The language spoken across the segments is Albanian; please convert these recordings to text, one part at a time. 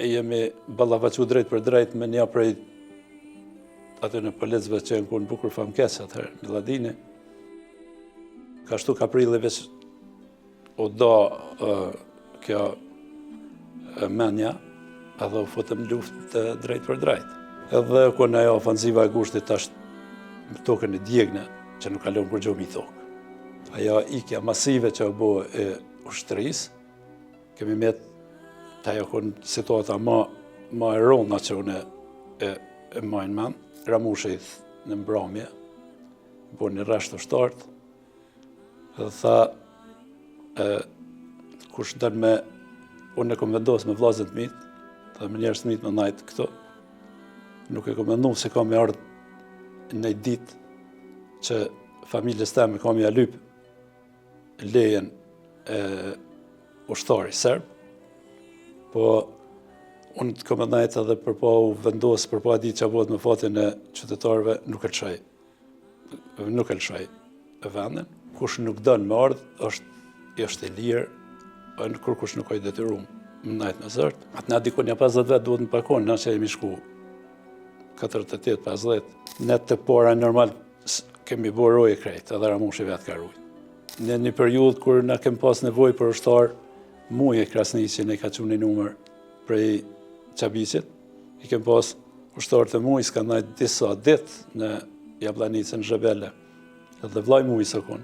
jemi ballavaçu drejt për drejt me një prej aty në policëve që në kur në bukur famkes atëherë, Miladini. Ka shtu ka prilli veç o do kjo menja, edhe u futëm luftë drejt për drejt. Edhe kur ajo ofanziva e Gushtit tash në tokën e djegne, që nuk kalon kur gjomi tokë. Ajo ikja masive që u bo e ushtërisë, kemi met të ajo kënë situata ma e rona që unë e majnë men, Ramushit në mbromje, bo një rrasht ushtartë, edhe tha, kush ndër me, unë e kom vendosë me vlazën të mitë, dhe me njerës të mitë me najtë këto, nuk e kom vendu se kam e ardhë në ditë që familjes teme kam e alyp lejen e ushtari serb, po unë të kom e najtë edhe përpo u vendosë, përpo a ditë që a bëhet me fatin e qytetarëve, nuk e lëshaj e vendin. Kush nuk dënë me ardhë, është e lirë, kur kush nuk ojë detyrum më najtë me zërtë. Atë na dikon një 50 vetë duhet në parkon, na që jemi shku 48-50. Ne të pora normal kemi bo roje krejt, edhe Ramushi vetë ka rujt. Në një periudhë kur na kem pas nevoj për ushtar, muj e Krasniqi ne ka qunë një numër prej Qabiqit, i kem pas ushtar të muj, s'ka najtë disa ditë në Jablanicën, Zhebele, edhe vlaj muj së kun,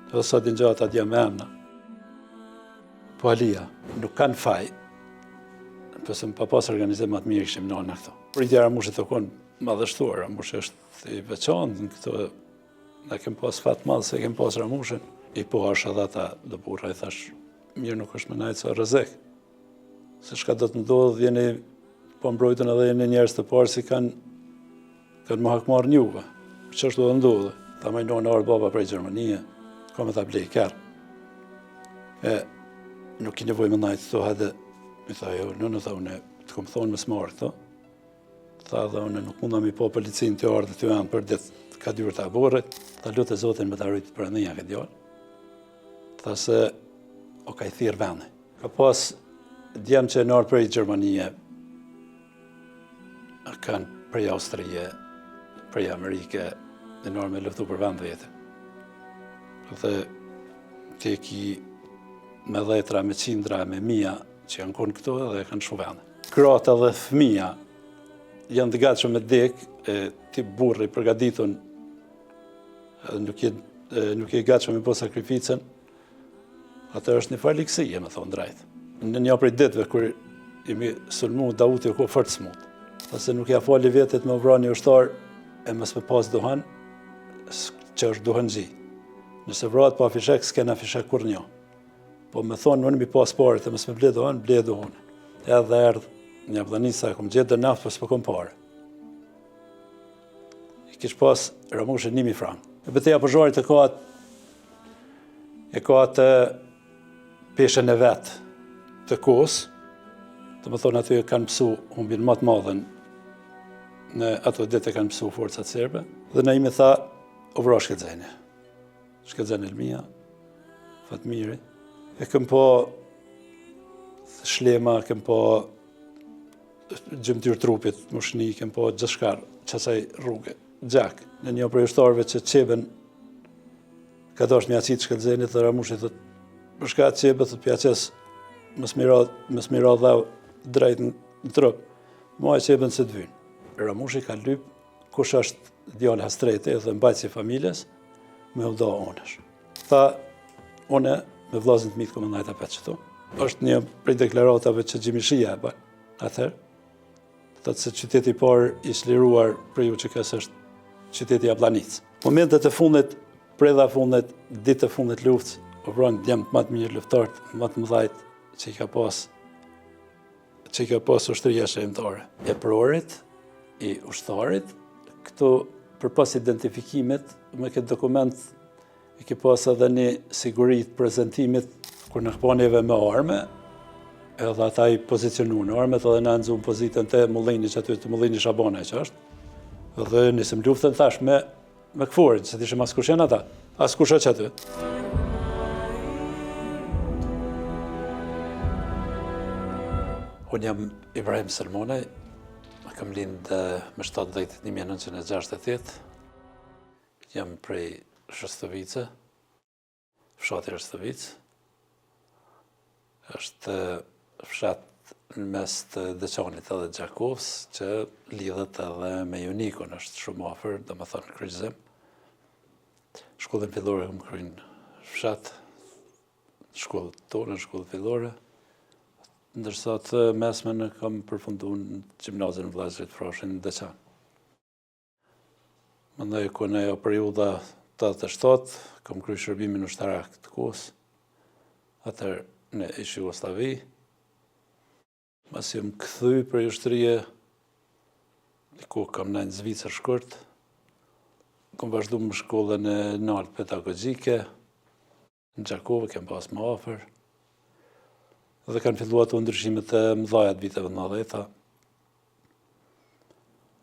edhe sa din gjatë atje me emna. Po Alia, nuk kanë faj, pëse më pa pas organizim atë mirë këshim në këto. Pritja Ramushit të konë madhështuar, Ramushi është i veçantë në këto, ne kem pas fat madhë se kem pas Ramushin, i po është edhe ata dhe burra i thash, mirë nuk është me najtë sa rëzek. Se shka do të ndodhë, jeni po mbrojtën edhe jeni njerës të parë si kanë më hakmarë njuve. Që është do të ndodhë? Ta majnohë në ardë baba prej Gjermanie, ka me ta blej kërë. Nuk i nevoj me najtë të hadë, mi tha jo, në tha une, të kom thonë më smarë këto. Tha dhe une nuk munda mi po policinë të ardë të janë për ditë, ka dyrë të aborët, tha lutë e Zotin me të arrujtë për ndinja këtë djallë. Tha se, o ka i thirë vene. Ka pas djemë që e nërë prej Gjermanie, kanë prej Austrije, prej Amerike, në nërë me lëftu për vend vete. Dhe te ki me dhetra, me qindra, me mija, që janë konë këto dhe kanë shu vende. Krata dhe fëmija janë të gatshëm me dek, ti burri përgaditun, nuk je gatshëm me po sakrificën, atër është një farë likësie, me thonë drejtë. Në një prej ditëve, kër jemi sulmu, Dauti u ko fort smut. Ase nuk ja fali vetet me vra një ushtar, e mësë me pas duhan, që është duhan gji. Nëse vrat pa fishek, s'kena fishek kur një. Po me thonë, unë mi pas paret, e mësë me ble duhan. Edhe erdhë një vdhanisa, e kom gjithë dhe naftë, për s'po kom pare. I kish pas Ramushi 1.000 frank. E beteja përzharit e ka atë peshen e vetë të kos, të më thonë aty e kanë pësu humbin më të madhen, në ato ditë e kanë pësu forcat serbe, dhe na imi tha, o vra Shkëdzeni. Shkëdzeni Elmia, Fatmiri. E këm po shlema, këm po gjymtyr trupit, mushni, këm po gjashkar, qasaj rrugë, gjak. Në një prej ushtarëve që qeben, ka dash me acit Shkëdzenit dhe Ramushi thët, përshka qebe, thët pjaqes, mës mira dhav drejt në trup, ma e qeben se të vynë. Ramushi ka lyp, kush është djallë hastrejti dhe mbajtës i familjes, me u da onësh. Tha, une me vlazën të mitë këmë najta petë qëto. është një prej deklaratave që Gjimishia e bën, atëherë. Thëtë se qyteti parë i shliruar për ju që kësë është qyteti Jablanicë. Momentet e fundit, predha fundit, ditë e fundit luftës, o vranë djemë më të mirë luftarët, më të mëdhajt që i ka pas ushtëria shërimtare. E prorit, i ushtarit, këto përpas identifikimit, me këtë dokument i ke pas edhe një sigurit prezentimit, kur në këpanjeve me arme, edhe ata i pozicionu në armet, edhe në nëzun pozitën të Mullini, që aty të Mullini Shabana që është, edhe nisëm luftën thash me këforin, se t'ishim askush janë ata, askush që aty. Unë jam Ibrahim Selmonaj, kam lindë me 17/1968, jam prej Shëstovice, fshati Shëstovic. Është fshat në mes të Deçanit edhe Gjakovës, që lidhet edhe me Junikun, është shumë afër, domethënë kryqëzim. Shkollën fillore kam kryer në fshat, shkollën tonë, shkollën fillore, ndërsa të mesmen kam përfunduar në gjimnazin Vllazërit Frashin në Deçan. Mandej ku në ajo periudha 87, kam kryer shërbimin ushtarak të kohës, atëherë në ish Jugosllavi. Pasi më kthy për ushtrie, ku kam në Zvicër shkurt, kam vazhduar me shkollën e naltë pedagogjike, në Gjakovë, kem pas më afër, dhe kanë filluar ato ndryshimet e mëdha të viteve 90.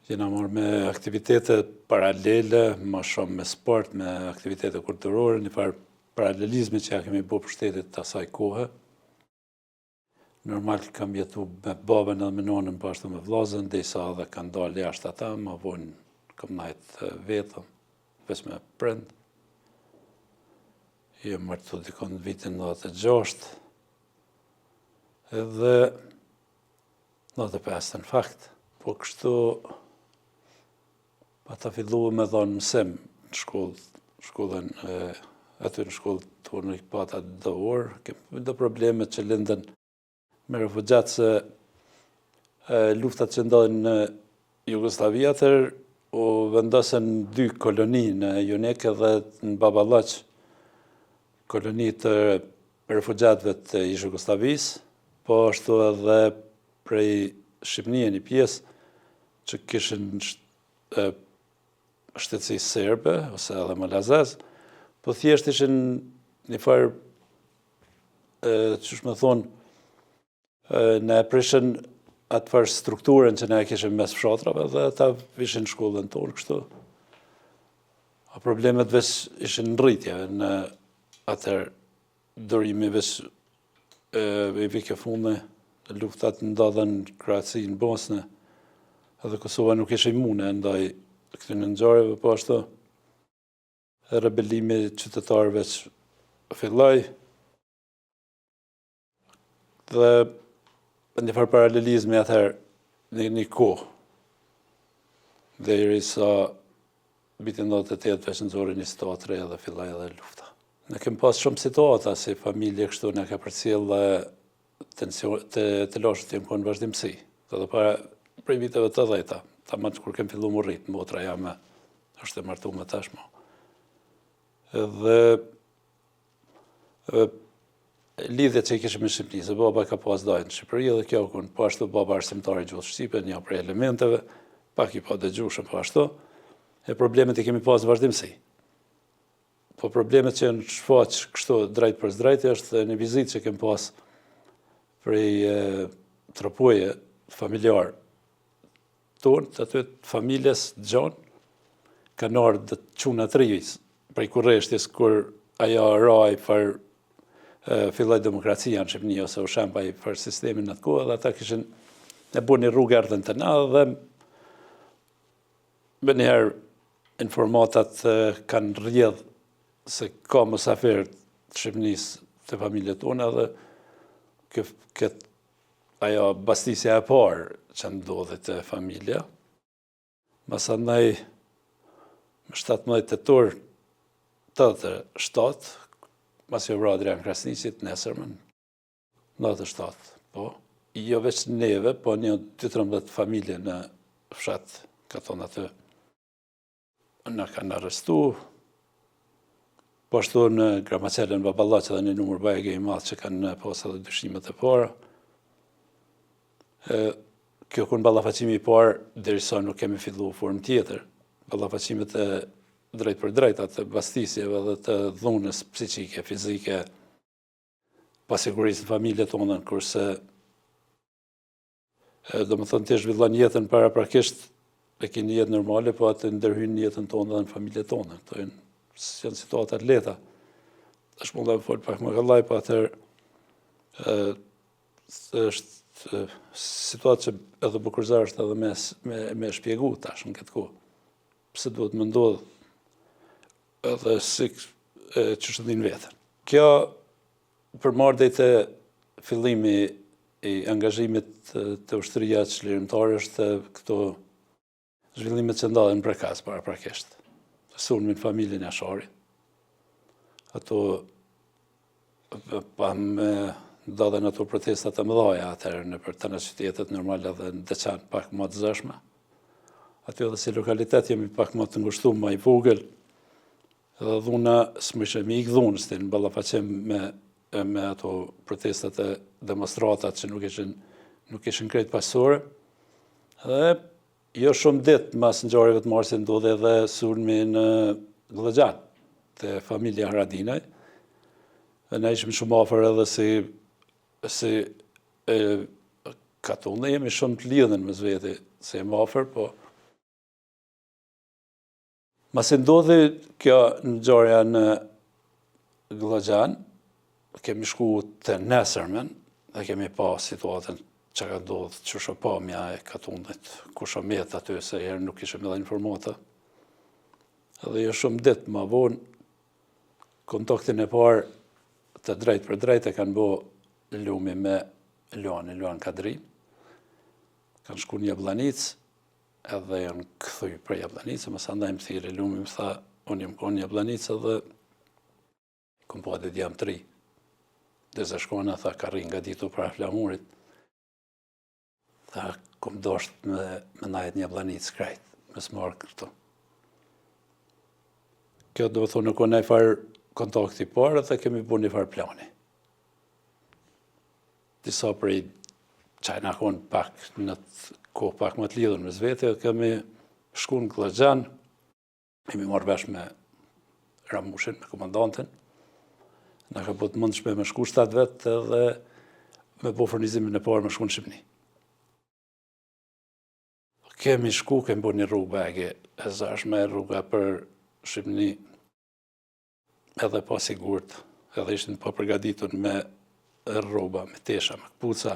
Jena marrë me aktivitete paralele, më shumë me sport, me aktivitete kulturore, një farë paralelizmi që ja kemi bërë për shtetit të asaj kohë. Normal kam jetu me babën edhe me nonën, po ashtu me vllazën, derisa edhe kanë dalë jashtë ata, më vonë kam najtë vetëm, veç me prind. Jem martu dikon në vitin 96, edhe 95 në fakt, po kështu ata fillu me dhonë mësim në shkollën, aty në shkollë të unë i pata do orë, kemi do problemet që lindën me refugjat se luftat që ndodhin në Jugosllavi atëherë u vendosën 2 koloni në Junik dhe në Baballaq, koloni të refugjatëve të Jugosllavisë, po ashtu edhe prej Shqipënie një pjesë që kishin shtetësi serbe, ose edhe malazez, po thjesht ishin një farë, qysh me thonë, ne prishin atë farë strukturën që ne kishim mes fshatrave dhe ata vishin shkollën tonë kështu. A problemet veç ishin në rritje, në atër dorimi veç i vike fundi, luftat ndodhen në Kroaci, në Bosnë, edhe Kosova nuk ishe imune ndaj këtyre ngjarjeve, po ashtu rebelimi qytetarëve që filloi dhe një farë paralelizmi atëherë në një kohë, derisa vitin 98 veç nxori një situatë re dhe filloi edhe lufta. Ne kemi pas shumë situata si familje kështu, ne ka përcjell të lashët jem në vazhdimsi. Dhe para prej viteve të 10-ta, tamam kur kem filluar më rrit, motra jame është e martuar me tashmë. Edhe lidhjet që i kishim në Shqipëri, se baba ka pas dajë në Shqipëri dhe kjo kun, po ashtu baba arsimtar i gjuhës shqipe, një prej elementeve, pak i pa dëgjueshëm po ashtu, e problemet i kemi pas vazhdimsi. Po problemet që në shfaq kështu drejt për drejt është një vizitë që kem pas prej tropoje familjar tonë, të aty familjes Gjon, kanë ardhur të çuna të rijis, prej kurreshtjes kur ajo raj për filloi demokracia në Shqipëni, ose u shembaj për sistemin në atë kohë, dhe ata kishin e bu një rrugë erdhen të na, dhe me njëherë informatat kanë rrjedh se ka mosafir të Shqipënisë të familje tona dhe ajo bastisja e parë që ndodhi të familja. Masandaj, më 17 tetor 87, masi vra Adrian Krasniqit, nesërmën, 97, po. Jo veç neve, po një 12 familje në fshat, ka thonë atë, në kanë arrestu, po ashtu në Gramacelen, Baballaq edhe një numër bajege i madh që kanë pas edhe dyshimet e para. Kjo kun ballafaqimi i parë, derisa nuk kemi filluar formë tjetër. Ballafaqimet e drejt për drejt, atë bastisjeve dhe të dhunës psiqike, fizike, pasigurisë në familje tonën, kurse do më thënë të zhvillon jetën paraprakisht, e ki një jetë normale, po atë ndërhyn jetën tonë dhe në familje tonë. Këto janë situatat leta. është mund dhe folë pak më këllaj, po atër është është situatë që edhe bukurzar është edhe me shpjegu tash në këtë kohë. Pse duhet më ndodhë edhe si që shëndin vetën. Kjo përmardhej të fillimi i angazhimit të ushtria çlirimtare është këto zhvillimet që ndodhen prekas paraprakisht. Sulmi në familjen e Asharit. Ato ndodhen ato protestat e mëdha atëherë në për të në qytetet normal edhe në Deçan pak më të zëshme. Aty edhe si lokalitet jemi pak më të ngushtuar, më i vogël. Edhe dhuna s'më ik dhunës në ballafaqim me ato protestat e demonstratat që nuk ishin krejt pasore. Dhe jo shumë ditë mas ngjarjeve të marsit ndodhi edhe sulmi në Glëxhan te familja Haradinaj. Ne ishim shumë afër edhe si katollë, jemi shumë të lidhën me zveti se jemi afër, po masi ndodhi kjo ngjarja në Glëxhan, kemi shku të nesërmen dhe kemi pa situatën që ka ndodhë, që shë pa mja e katunit, ku shë met aty, se herë nuk ishëm edhe informata. Edhe jo shumë ditë ma vonë, kontaktin e parë të drejt për drejt e kanë bo lumi me Luan Kadrin. Kanë shku një Jablanic, edhe janë këthuj për Jablanic, më sa ndaj më thire lumi, më tha, unë jam konë Jablanic edhe kom po atë jam 3. Dhe zë shkona, tha, ka rri nga ditu pra flamurit. Tha, kom dosht me najt një Jablanic krejt, me smarë këto. Kjo do të thonë nuk o nej farë kontakti parë dhe kemi bu një farë plani. Disa prej qajna konë pak në kohë pak më të lidhën me zvete, kemi shku në Glëxhan, kemi marrë vesh me Ramushin, me komandantin. Në ka po të mundshme me shku 7 vetë dhe me po furnizimin e parë me shku në Shqipni. Kemi shku, kemi bu një rrugë bege e zashme, rruga për Shqipni edhe pa sigurt, edhe ishin pa përgatitur me rroba, me tesha, me kpuca.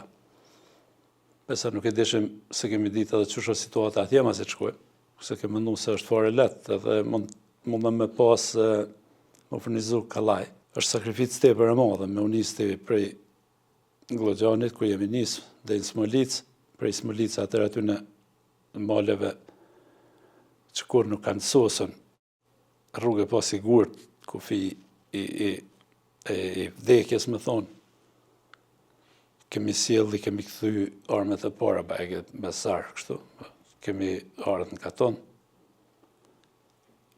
Besa nuk e dishim se kemi ditë edhe çështë situata atje ma se të shkojmë, se kemi mendu se është fare letë edhe mund me pas më furnizu kallaj. Është sakrificë tepër e madhe me unisti prej Glëxhanit, ku jemi nisë, dhe në Smolic, prej Smolic atër aty në maleve që kur nuk kanë sosën, rrugë pa sigurt, kufi i vdekjes, me thonë, kemi sjellë, kemi kthy armet e para bege me sarë, kështu, kemi arët në katon.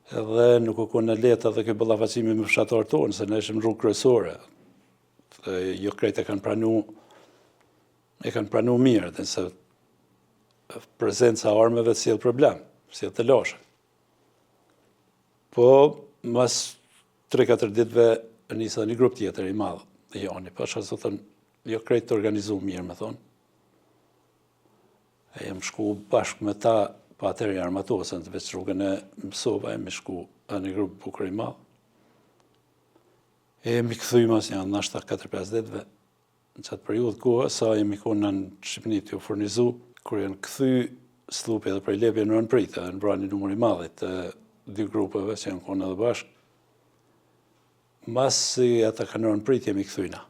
Edhe nuk u konë lehtë edhe këtë ballafaqimi me fshatarët tonë, se ne ishim rrugë kryesore. Jo krejt e kanë pranu mirë, dhe se prezenca armeve sjell problem, sjell të lashe. Po, mas 3-4 ditëve nisa një grup tjetër i madhë, dhe joni, pasha zotën, jo krejt të organizu mirë, me thonë. E jem shku bashkë me ta, pa atër i armatosën, të veç rrugën e Mësova, jemi shku në një grupë bukur i madhë. E jemi këthuj mas janë nashta 4-5 ditëve, në qatë periudhë kohë, sa jemi konë në Shqipni të ju furnizu, kur janë këthuj slupi edhe prej lepje në pritë, në bra një numër i madhit të 2 grupeve që janë konë edhe bashkë. Mas si ata kanë në pritë, jemi këthujna.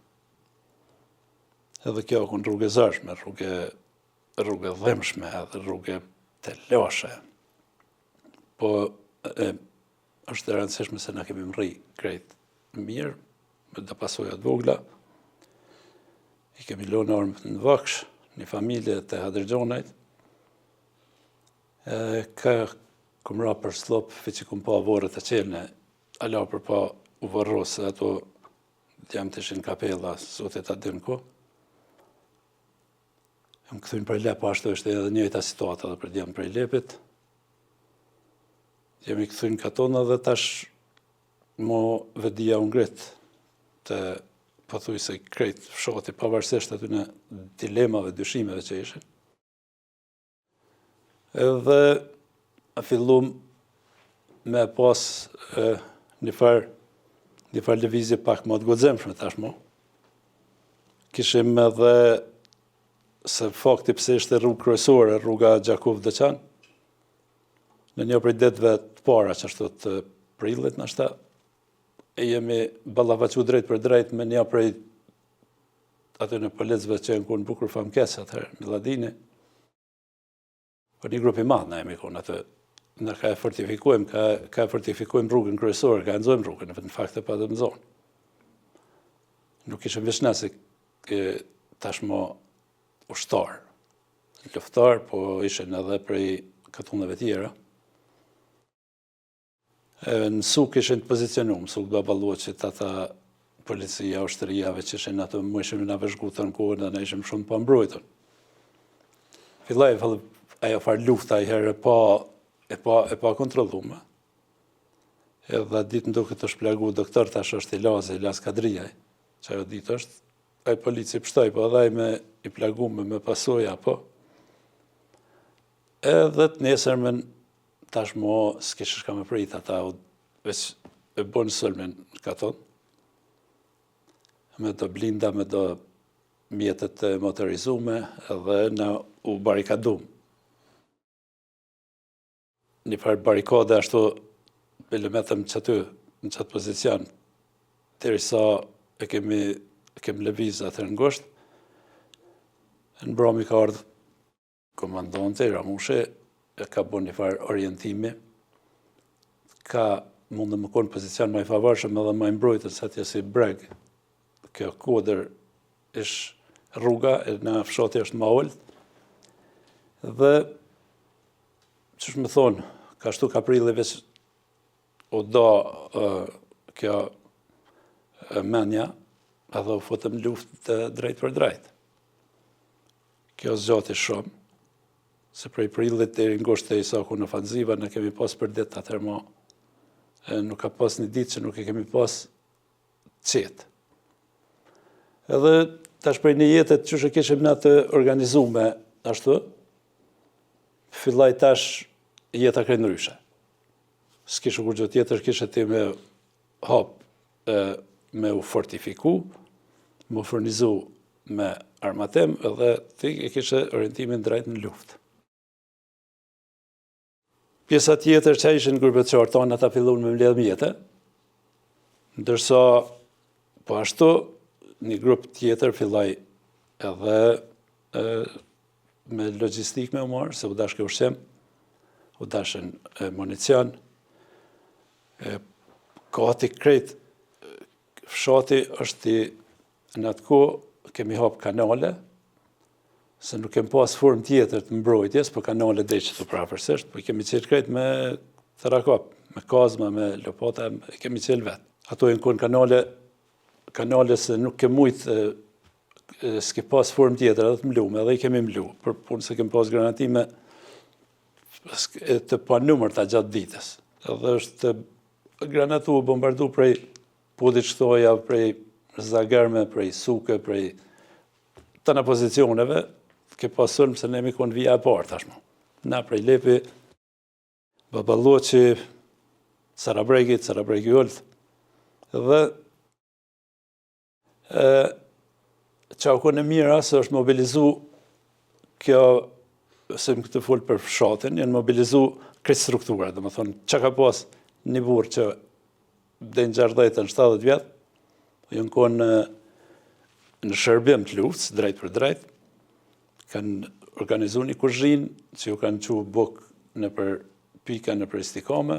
Edhe kjo konë rrugë zashme, rrugë dhemshme, edhe rrugë të lashe. Po, është e rëndësishme se na kemi mri krejt mirë, me dhe pasojat vogla. I kemi lonë armët në Vaksh, një familje të Hadrigjonajt. Këm ra për slop, fi që këm pa vorët e qelne, ala për pa u varrosë, ato jam të ishin kapella, sotit atë dënë ko. Më këthujnë prej lep, ashtu është edhe njëjta situata dhe për djemë prej lepit. Jemi këthujnë katona dhe tash mo vedia unë ngrit të pëthuj se krejt fshati pavarësisht aty në dilemave, dyshimeve që ishin. Edhe fillum me pas një farë lëvizje pak më të godzemshme tashmo. Kishim edhe se fakti pse ishte rrugë kryesore, rruga Gjakov Deçan, në një prej ditëve të para që ashtu të prillit nashta, e jemi ballavaçu drejt për drejt me një prej aty në policëve që në konë bukur famkes atëherë, në Ladini. Po një grup i madh na jemi konë atë, në ka e fortifikojmë rrugën kryesore, ka e nxojmë rrugën, në fakt e pa të nxonë. Nuk ishëm veç nëse tashmo ushtar, luftar, po ishen edhe prej katunave tjera. Në suk ishen të pozicionuar, suk Baballuçit, ata policia, ushtëriave që ishen ato, mu ishim në vëzhgutën kohën dhe ne ishim shumë pa mbrojtën. Filloi ajo farë lufta i herë e pa kontrollume. Edhe ditën duke të shplagu doktor, tash është Ilas Kadrijaj, që ajo ditë është, ai polici pështoj, po edhe me i plagume me pasoja, po. Edhe të nesërmen, tashmo s'kishë shka me prit, ata veç e bonë sëlmen në katon, me do blinda, me do mjetet motorizume, edhe në u barikadum. Një farë barikade ashtu, milimetëm që aty, në qatë pozicion, derisa e kemi lëviz atër në ngosht, në mbrëmi ka ardhë komandante, Ramushe, e ka bo një farë orientimi, ka mundë më konë pozicion më i favarshëm edhe më i mbrojtën sa tje si breg. Kjo kodër ish rruga, e në fshati është ma ollë, dhe që shmë thonë, ka shtu ka prilli veç o da kjo menja, edhe u fotëm luft drejt për drejt. Kjo zgjati shumë, se prej prillit deri ngosht e Isaku në Fanziva, ne kemi pas për ditë atër ma, nuk ka pas një ditë që nuk e kemi pas qetë. Edhe tash prej një jetët që kishim në të organizume ashtu, fillaj tash jeta krejt ndryshe. S'kishë kur gjë tjetër, kishë ti me hap, me u fortifiku, me u furnizu me armatem, edhe ti e kishë orientimin drejt në luftë. Pjesa tjetër që ishin grupet qartanë, ata fillun me mbledh mjete, ndërsa po ashtu një grup tjetër filloj edhe me logjistik me u marë, se u dashke ushqim, u dashën municion, kati krejt, fshati është në atë kohë kemi hap kanale, se nuk kem pas form tjetër të mbrojtjes, po kanale dreqë të prapërsisht, po kemi qelë krejt me tharakop, me kazma, me lopata, kemi qelë vetë. Ato e në konë kanale se nuk kem mujtë, s'ke pas form tjetër edhe të mlume, edhe i kemi mlu, për punë se kem pas granatime të pa numër të gjatë ditës. Edhe është granatu, bombardu prej podit shtoja, prej zagerme, prej suke, prej të në pozicioneve, ke pasur se ne mi konë vija e parë tashmo. Na prej Lepi, Baballuçi, Sarabregi Ullët, dhe që u konë e mira se është mobilizu kjo, se më këtë full për fshatin, janë mobilizu këtë struktura, dhe më thonë, që ka pas një burë që dhe në 60-70 vjetë, janë konë në shërbim të luftës, drejt për drejt, kanë organizu një kuzhinë që ju kanë qu buk në për pika në për istikame,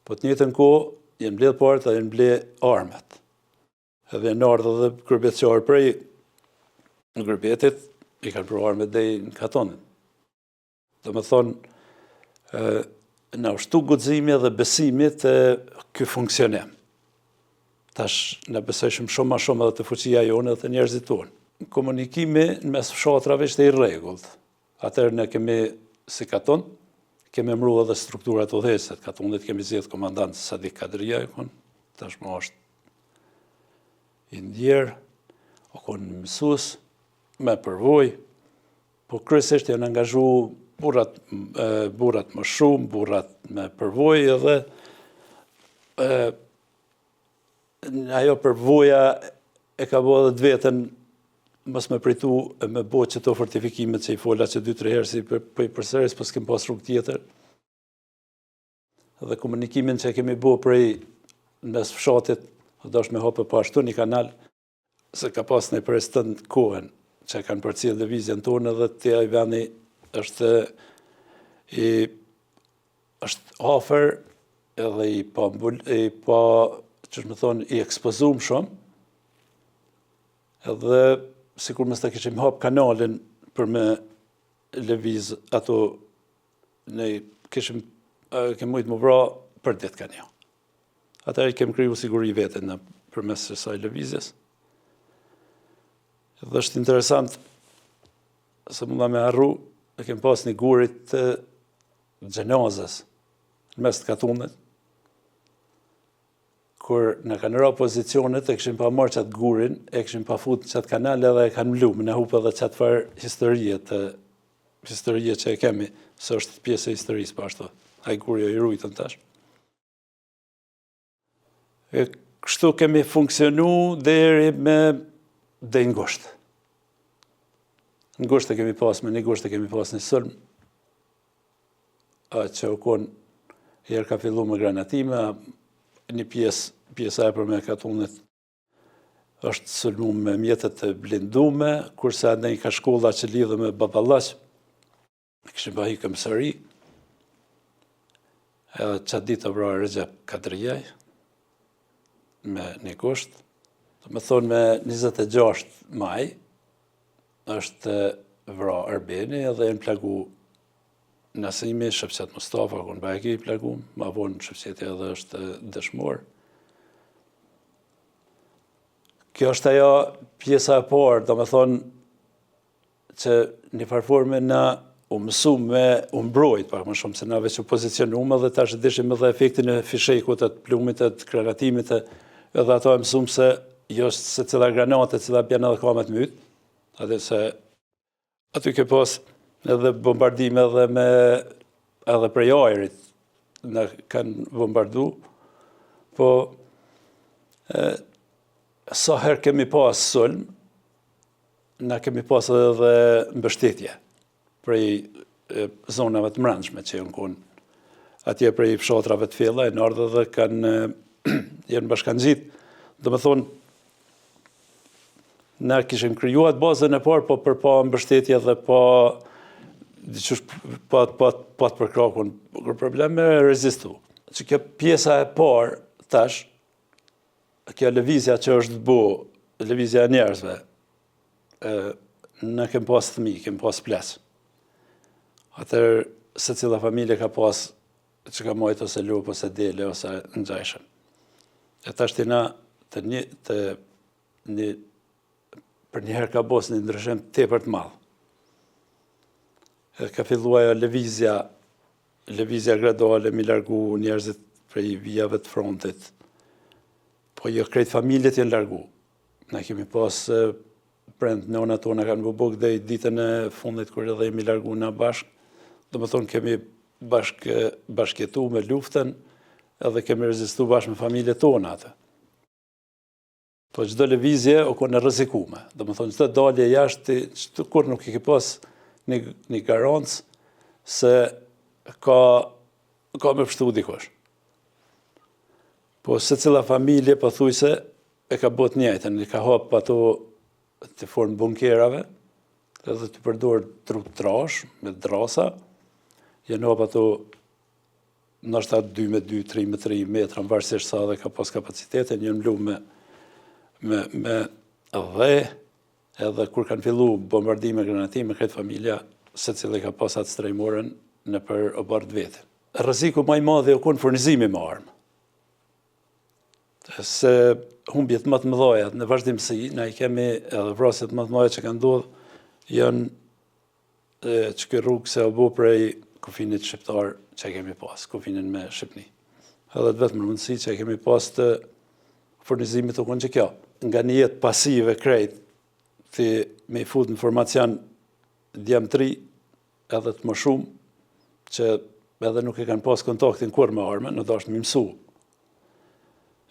po të njëjtën kohë jenë mbledh partë dhe jenë mbledh armet. Edhe në ardhë dhe grupetarë prej në grupetit, i kanë për armet dhe në katonin. Dhe me thonë, në ushtu guximi dhe besimit ky funksionim. Tash në besojshëm shumë ma shumë edhe të fuqia jonë edhe të njerëzit tonë. Komunikimi në mes fshatrave ishte i rregullt. Atëherë ne kemi si katon, kemi emru edhe strukturat udhëheqëse. Katonit kemi zgjedh komandant Sadik Kadrijaj, tashmë është i ndjerë, o konë mësues, me përvoj, po kryesisht janë angazhu burrat më shumë, burrat me përvoj edhe ajo përvoja e ka bo edhe të vetën mos me pritu me bo që to fortifikimet që i fola që 2-3 herë si përsëris, po s'kem pas rrugë tjetër. Dhe komunikimin që kemi bo prej mes fshatit, do është me hapë pa ashtu një kanal, se ka pas në përstën kohën që kanë përcjell lëvizjen tonë dhe të ai vendi është afer edhe i pa që më thonë, i ekspozum shumë, edhe sikur mos ta kishim hap kanalin për me lëviz ato, ne kishim mujtë më vra për ditë kanë jo. Atëherë kem kriju siguri vete në përmes kësaj lëvizjes. Dhe është interesant, se munda me harru, e kem pas një gurit të gjenazës, në mes të katunit, kur në kanë ra pozicionet, e këshim pa marrë qatë gurin, e këshim pa fut qatë kanal edhe e kanë mlu, në hupë edhe qatë farë historie që e kemi, se është pjesë e historisë pa ashtu. A i guri o i rujtën tash. E kështu kemi funksionu deri me dhe ngusht. Ngusht e kemi pas me një ngusht e kemi pas një sëlm, që u konë, herë ka fillu me granatime, një pjesa e për me katunit është sëlmu me mjetet të blindume, kurse edhe një ka shkolla që lidhe me baballaq, këshim pa hikë mësëri, edhe qatë ditë të vra Recep Kadrijaj, me një kusht, të me thonë me 26 maj, është vra Arbeni edhe e në plagu Nasimi, Shëpqet Mustafa, kënë bajki i plagu, ma vonë Shëpqeti edhe është dëshmor. Kjo është ajo pjesa e parë, do me thonë që një farforme na u mësu me u mbrojt, pak më shumë se na veç u pozicionume dhe tash dishim edhe efektin e fishekut, të plumit, të granatimit, edhe ato e mësum se jo se cila granate, cila bjena dhe kamet myt, atë se aty ke pas edhe bombardime edhe prej ajrit në kanë bombardu, po sa herë kemi pas sulm, na kemi pas edhe mbështetje prej zonave të mbrëmshme që janë konë. Atje prej fshatrave të fella, e në ardhë dhe janë bashkangjit. Dhe me thonë, na kishim krijuar bazën e parë, po për pa mbështetje dhe pa të përkrakun, kur probleme rezistu. Që kjo pjesa e parë tash, kjo lëvizja që është bu, lëvizja e njerëzve, në kem pas thmi, kem pas ples. Atër, se cila familje ka pas që ka mojtë ose lup, ose dele, ose në gjajshëm. E tash të na, për njëherë ka bos një ndryshim tepër të madh. Ka filluar lëvizja graduale, mi largu njerëzit prej vijave të frontit. Po jo krejt familjet janë largu. Na kemi pas prend nona tona kanë bubuk dhe i ditën e fundit kur edhe jemi largu na bashkë. Do më thonë kemi bashkjetu me luftën edhe kemi rezistu bashkë me familjet tona atë. Po çdo lëvizje u konë rrezikume. Do më thonë çdo dalje jashtë, kur nuk i ke pas një garancë se ka me pështu dikush. Po se cila familje pothuajse e ka bot njëjtën, i ka hap ato të formë bunkerave, edhe të përdor trup trash me drasa, janë hap ato ndoshta 2x2, 3x3 metra, varësisht sa dhe ka pas kapacitetin, janë mlu me dhe edhe kur kanë fillu bombardime, granatime, këtë familja, se cilë ka pas atë strejmoren në për obart vete. Rreziku më i madh u kon furnizimi me armë. Se humbjet më të mëdha në vazhdimsi, na i kemi edhe vrasjet më të mëdha që kanë ndodhur, janë që ky rrugë se u bë prej kufinit shqiptar që kemi pas, kufinin me Shqipni. Edhe vetëm mundësi që kemi pas të furnizimit u kon që kjo. Nga një jetë pasive krejt, të me i fut në formacion djem 3, edhe të më shumë, që edhe nuk e kanë pas kontaktin kur me arme, në dashtë më mësu.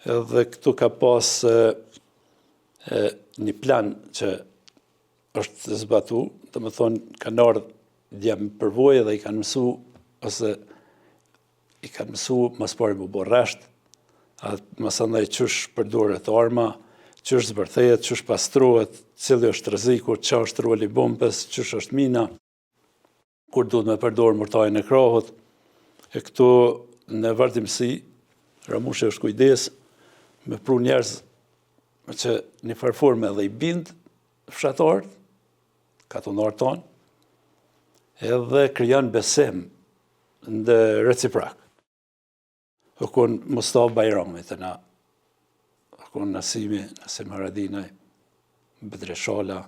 Edhe këtu ka pas një plan që është zbatu, të më thonë, kanë ardhë djemë përvojë dhe i kanë mësu, ose i kanë mësu mas pari më borresht, mas andaj qësh përdoret arma, qësh zbërthejet, qësh pastrohet, cili është rreziku, qa është roli bombës, qësh është mina, kur duhet me përdorë mërtajnë e krahut, e këto në vazhdimsi, Ramushi është kujdes, me pru njerëz që një farforme dhe i bind fshatarët, katonarë tonë, edhe krijan besim në reciprak. Hëkon Mustafa Bajrami të na, hëkon Nasim Haradinaj, Bedre Shala,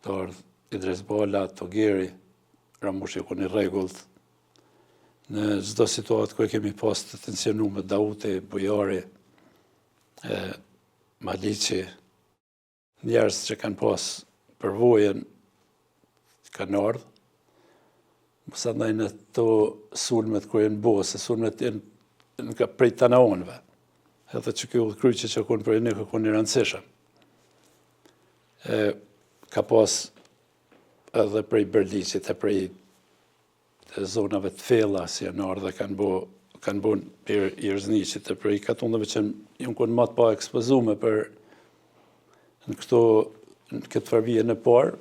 të ardhë Idris Bala, Togeri, Ramushi hëkon i regullt. Në çdo situatë ku e kemi pas të tensionu me Dauti, Bujari, Maliqi, njerëz që kanë pas përvojën, kanë ardhë, mësa ndaj në to sulmet ku jenë bo, se sulmet jenë prej tanaonëve, edhe që kjo kryqe që konë prej një, konë një rëndësishëm. Ka pas edhe prej Berliqit, e prej zonave të fella, si janë ardhë dhe kanë bo për Jerzniqit, e prej katundave që jënë konë matë pa ekspozume për në këtë farvije në parë,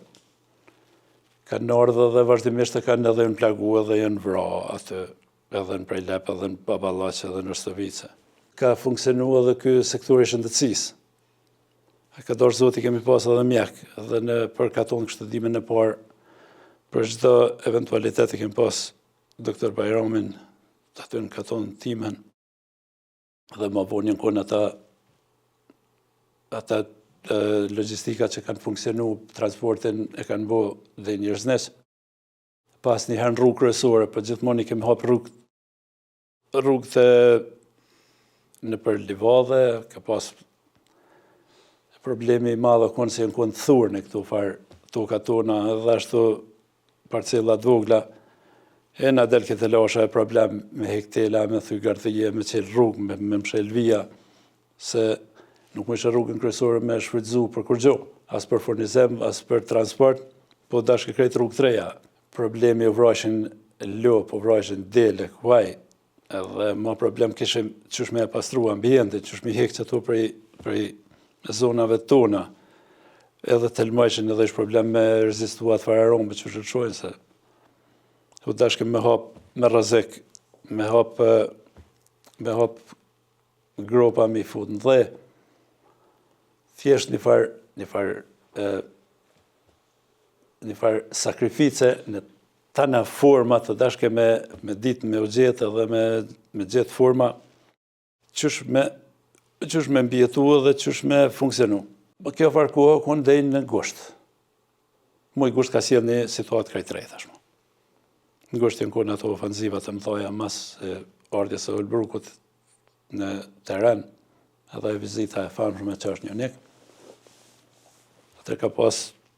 kanë ardhë dhe vazhdimisht e kanë edhe në plagu edhe në vra atë, edhe në Prejlep, edhe në Baballaqe, edhe në Shtovice. Ka funksionu edhe ky sektori shëndetësisë. Ka dorë zoti kemi pas edhe mjek, edhe për katon kështë dime në parë, për çdo eventualitet e kemi pas doktor Bajramin, aty në katon timen, dhe më vonin konë ata logistika që kanë funksionu, transportin e kanë bo dhe Njerëznes. Pas një herë në rrugë kryesore, për gjithmonë i kemi hapë rrugë të në për livadhe, ka pas problemi i madhe konë se janë konë thurë në këtu farë toka tona, edhe ashtu parcela dvogla, e na del këtë lasha e problem me hektela, me thygardhije, me qelë rrugë, me mshelvia, se nuk më ishe rrugën kryesore me shfrytzu për kur gjo, as për furnizim, as për transport, po dashke krejt rrugë treja. Problemi u vrashin lop, u vrashin dele, kuaj, edhe ma problem kishim qësh me pastru ambientin, qësh me hek që tu prej zonave tona, edhe të lmajshin edhe ish problem me rezistuat fararonë, që shërshojnë se u dashke me hap me rrezik, me hap gropa me i fut në dhe, thjesht një farë sakrifice në tana forma të dashke me ditë me u gjetë edhe me gjetë forma qësh me mbjetu dhe qësh me funksionu. Kjo farë kohë konë dhejnë në gusht. Muj gusht ka sjellë një situatë krejt drejt tashmë. Në gusht janë konë ato ofenziva të mëthoja mas ardhjes së Holbrukut në teren, edhe vizita e famshme që është Njonik. Atë ka pas,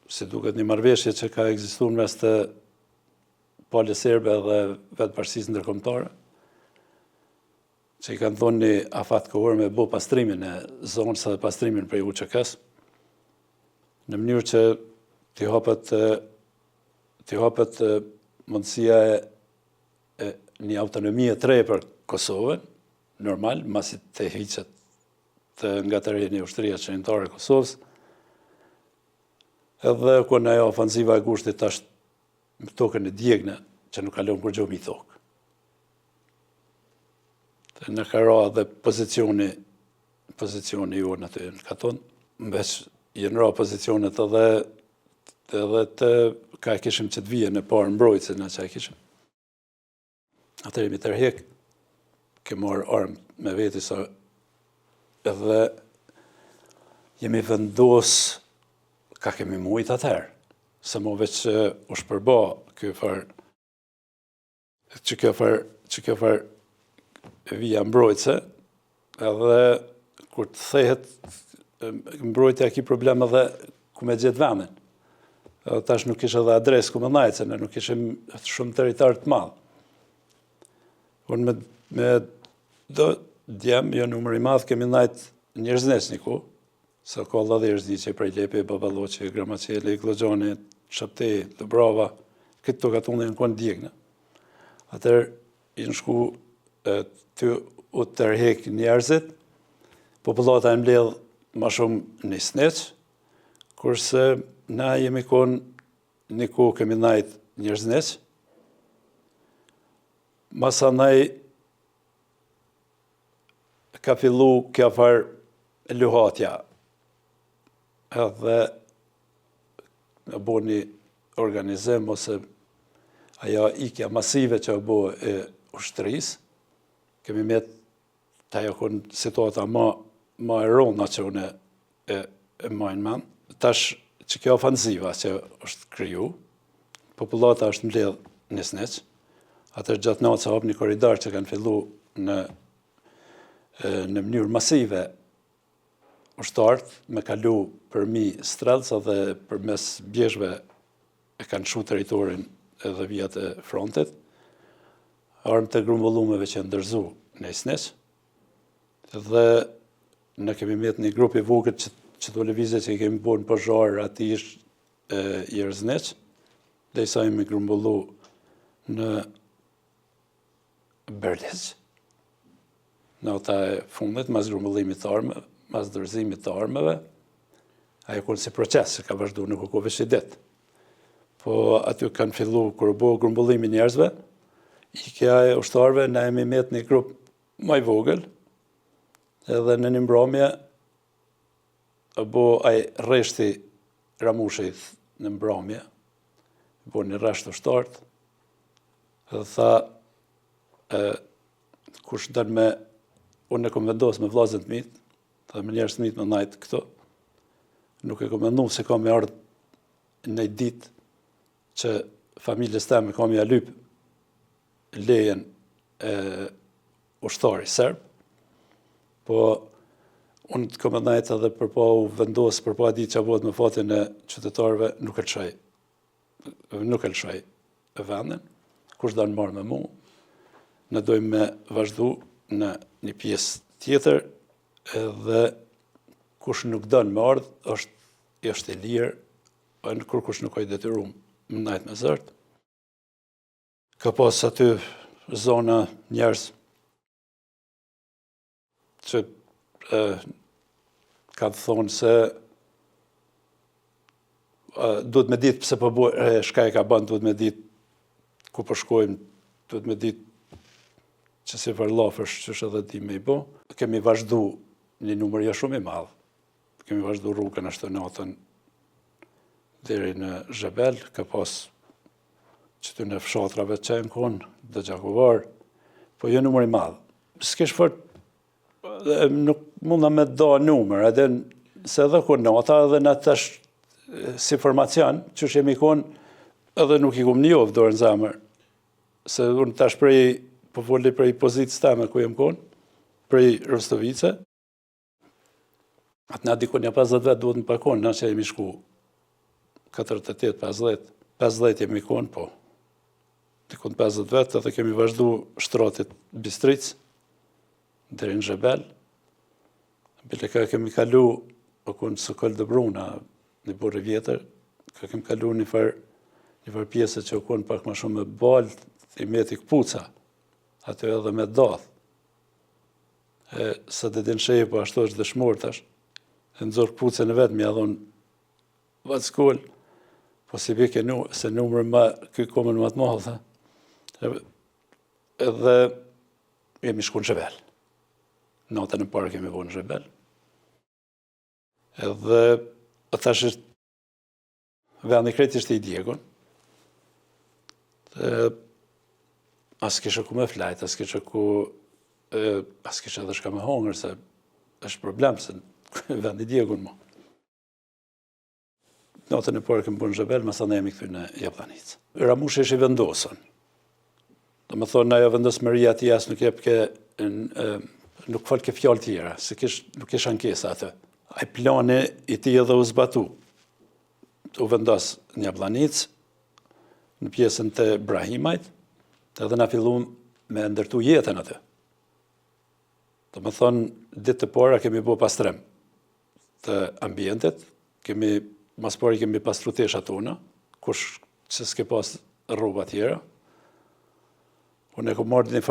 si duket, një marrëveshje që ka ekzistuar mes të palës serbe dhe vetë bashkisë ndërkombëtare, që i kanë thonë një afat kohor me bo pastrimin e zonës dhe pastrimin prej UÇK-s, në mënyrë që t'i hapet mundësia e një autonomie të re për Kosovën, normal, masi të hiqet të ngatërrejë një ushtria qenëtare e Kosovës, edhe kone ajo ofensiva e gushtit ashtë më tokën e djegne, që nuk kalon kur gjo mi tokë. Në ka ra dhe pozicioni ju në të në katon, mbeq jenë ra pozicionet edhe të ka e kishim që të vije në parë mbrojtëse në që e kishim. Atër jemi tërhek, ke marë armë me veti sa edhe jemi vendos ka kemi mujt atëherë, se mo veç u shpërba kjo farë vija mbrojtëse, edhe kur të thehet mbrojtja ki problem edhe ku me gjithë vendin. Tash nuk ishe edhe adres ku me najtë, se ne nuk ishim shumë territar të madhë. Unë me do djem, jo numër i madhë, kemi najtë Njerëznes një ku, sa ka Lladherzi që prej Lepe, Baballoqe, Gramacele, Glogxhani, Shaptej, Dubrava, këtë të katunë në konë djegna. Atër, i në shku të u tërhek njerëzit, popullata e mbledh ma shumë një sneq, kurse na jemi konë një kohë kemi najt njerëzneq, masanaj ka fillu kja farë luhatja, edhe me bo një organizim ose aja ikja masive që bo e ushtërisë, kemi met të ajo konë situata ma e rona që unë e majnë men. Tash që kjo ofanziva që është kriju, popullata është mbledh një sneq, atër gjatë natë që hap një koridor që kanë fillu në mënyrë masive ushtartë, me kalu përmi strelca dhe përmes bjeshve e kanë shu teritorin edhe vijat e frontit, armë të grumbullumeve që ndërzu në sneq, dhe ne kemi met një grup i vogël që të lëvizje që i kemi bo në pëzharë ati ishtë i rëzneq, dhe i sa jemi grumbullu në Berlez. Në ata e fundit, mas grumbullimit të armëve, mas dërzimit të armëve, ajo konë si proces, që ka vazhdu në kuko veç i dit. Po aty kanë fillu, kërë bo grumbullimin njerëzve, i kja e ushtarve, na jemi met një grup maj vogël, edhe në një mbromje, bo aj reshti Ramushit në mbromje, bo një resht ushtartë, edhe tha, kush dërë me, unë e kom vendosë me vlazën të mitë, dhe me njerës të mitë me najtë këto, nuk e kom vendu se kam e ardhë në ditë që familjes teme kam e alyp lejen ushtari serb, po unë të kom e najtë edhe përpa u vendosë, përpa ditë që a bëhet me fatin e qytetarëve, nuk e lëshaj e vendin, kush da në marë me mu, ne dojmë me vazhdu në një pjesë tjetër, edhe kush nuk dënë me ardhë, është e lirë, në kur kush nuk ojë detyrum më najtë me zërtë. Ka pas aty zona njerëz që ka të thonë se duhet me ditë pëse po shka e ka banë, duhet me ditë ku përshkojmë, duhet me ditë që si vërlafësh që është edhe ti me i bo. Kemi vazhdu një numërja shumë i madhë. Kemi vazhdu rrugën ashtë të natën deri në Zhebel, ka pas që të në fshatrave që e në konë, dhe Gjakovar, po jo numër i madhë. S'kesh fort, nuk munda me da numër, edhe se edhe konë nata, edhe në tash si formacion, që shemi konë, edhe nuk i kumë njovë dorë në zemër, se unë tash prej, po folli prej pozitës teme ku jem konë, prej Rostovice, atë na dikon një 50 vetë duhet në pakon, na që jemi shku 48, 50 jemi konë, po, dikon 50 vetë, edhe kemi vazhdu shtratit Bistric, deri në Zhebel, bile ka kemi kalu, po konë Sokol de Bruna, një burë vjetër, ka kemi kalu një farë pjesë që u konë pak ma shumë me balë, i meti këpuca, aty edhe me dath. Sa të din shejë, po ashtu është dëshmor tash, e nëzorë këpucën e vetë, mi adhon vatskoll, po si bike se numër ma, këj komën ma të mahë, edhe jemi shku në Zhebel. Natën e parë kemi bo në Zhebel. Edhe tash është vendi krejt ishte i djegun. As kishe ku me flajt, as kishe edhe shka me hongër, se është problem, se vendi djegun mo. Natën e parë kemi bo në Zhebel, masa ne jemi këthy në Japlanicë. Ramushi ishi vendosën. Do me thonë, ajo vendosmëria ati as nuk jep ke, nuk fol ke fjallë tjera, se nuk ish ankesa atë. Ai plani i ti edhe u zbatu. U vendos një Japlanicë, në pjesën të Brahimajt, edhe na fillum me ndërtu jetën atë. Do me thonë, ditë të para kemi bo pastrem. të ambientit, mas pari kemi pastru tesha tona, kush që s'ke pas rroba tjera. Unë e ku marrë një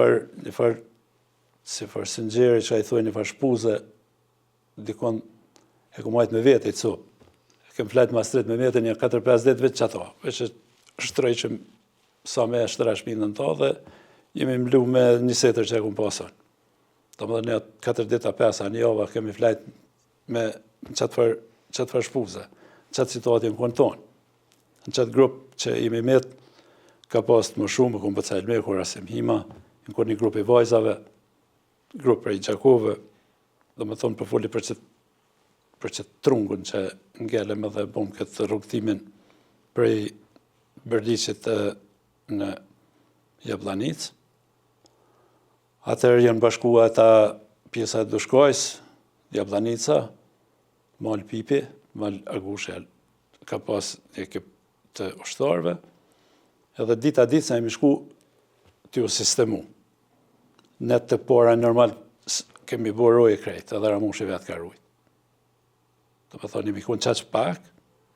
farë sinxeri që a i thuj një farë shpuze, dikon e ku majtë me vete i copë. Kem flajtë mastrit me vete një 4-5 ditë vetë që ato, veç që shtroj që sa me shtra shpinën ta dhe jemi mlu me një setër që e kum pasën. Do më dhe një 4 dita 5, një java kemi flajtë me qatë farë shpuze, qatë situatin kënë tonë. Në qatë grupë që jemi metë, ka pas më shumë, këmë për cajlë me, kur asim hima, në kur një grupë i vajzave, grupë prej Gjakove, do më thonë për foli për që trungun që ngelem edhe bom këtë rrugtimin prej Bërliqit në Jablanic. Atër janë bashkua ata pjesa e Dushkojs, Jablanica, Mal Pipi, Mal Argushe, ka pas një ekip të ushtarve, edhe dita ditë se jemi shku t'ju sistemu. Ne të pora normal kemi bërë roje krejt, edhe Ramushi vetë ka rujt. Do më thonë, jemi kun qaq pak,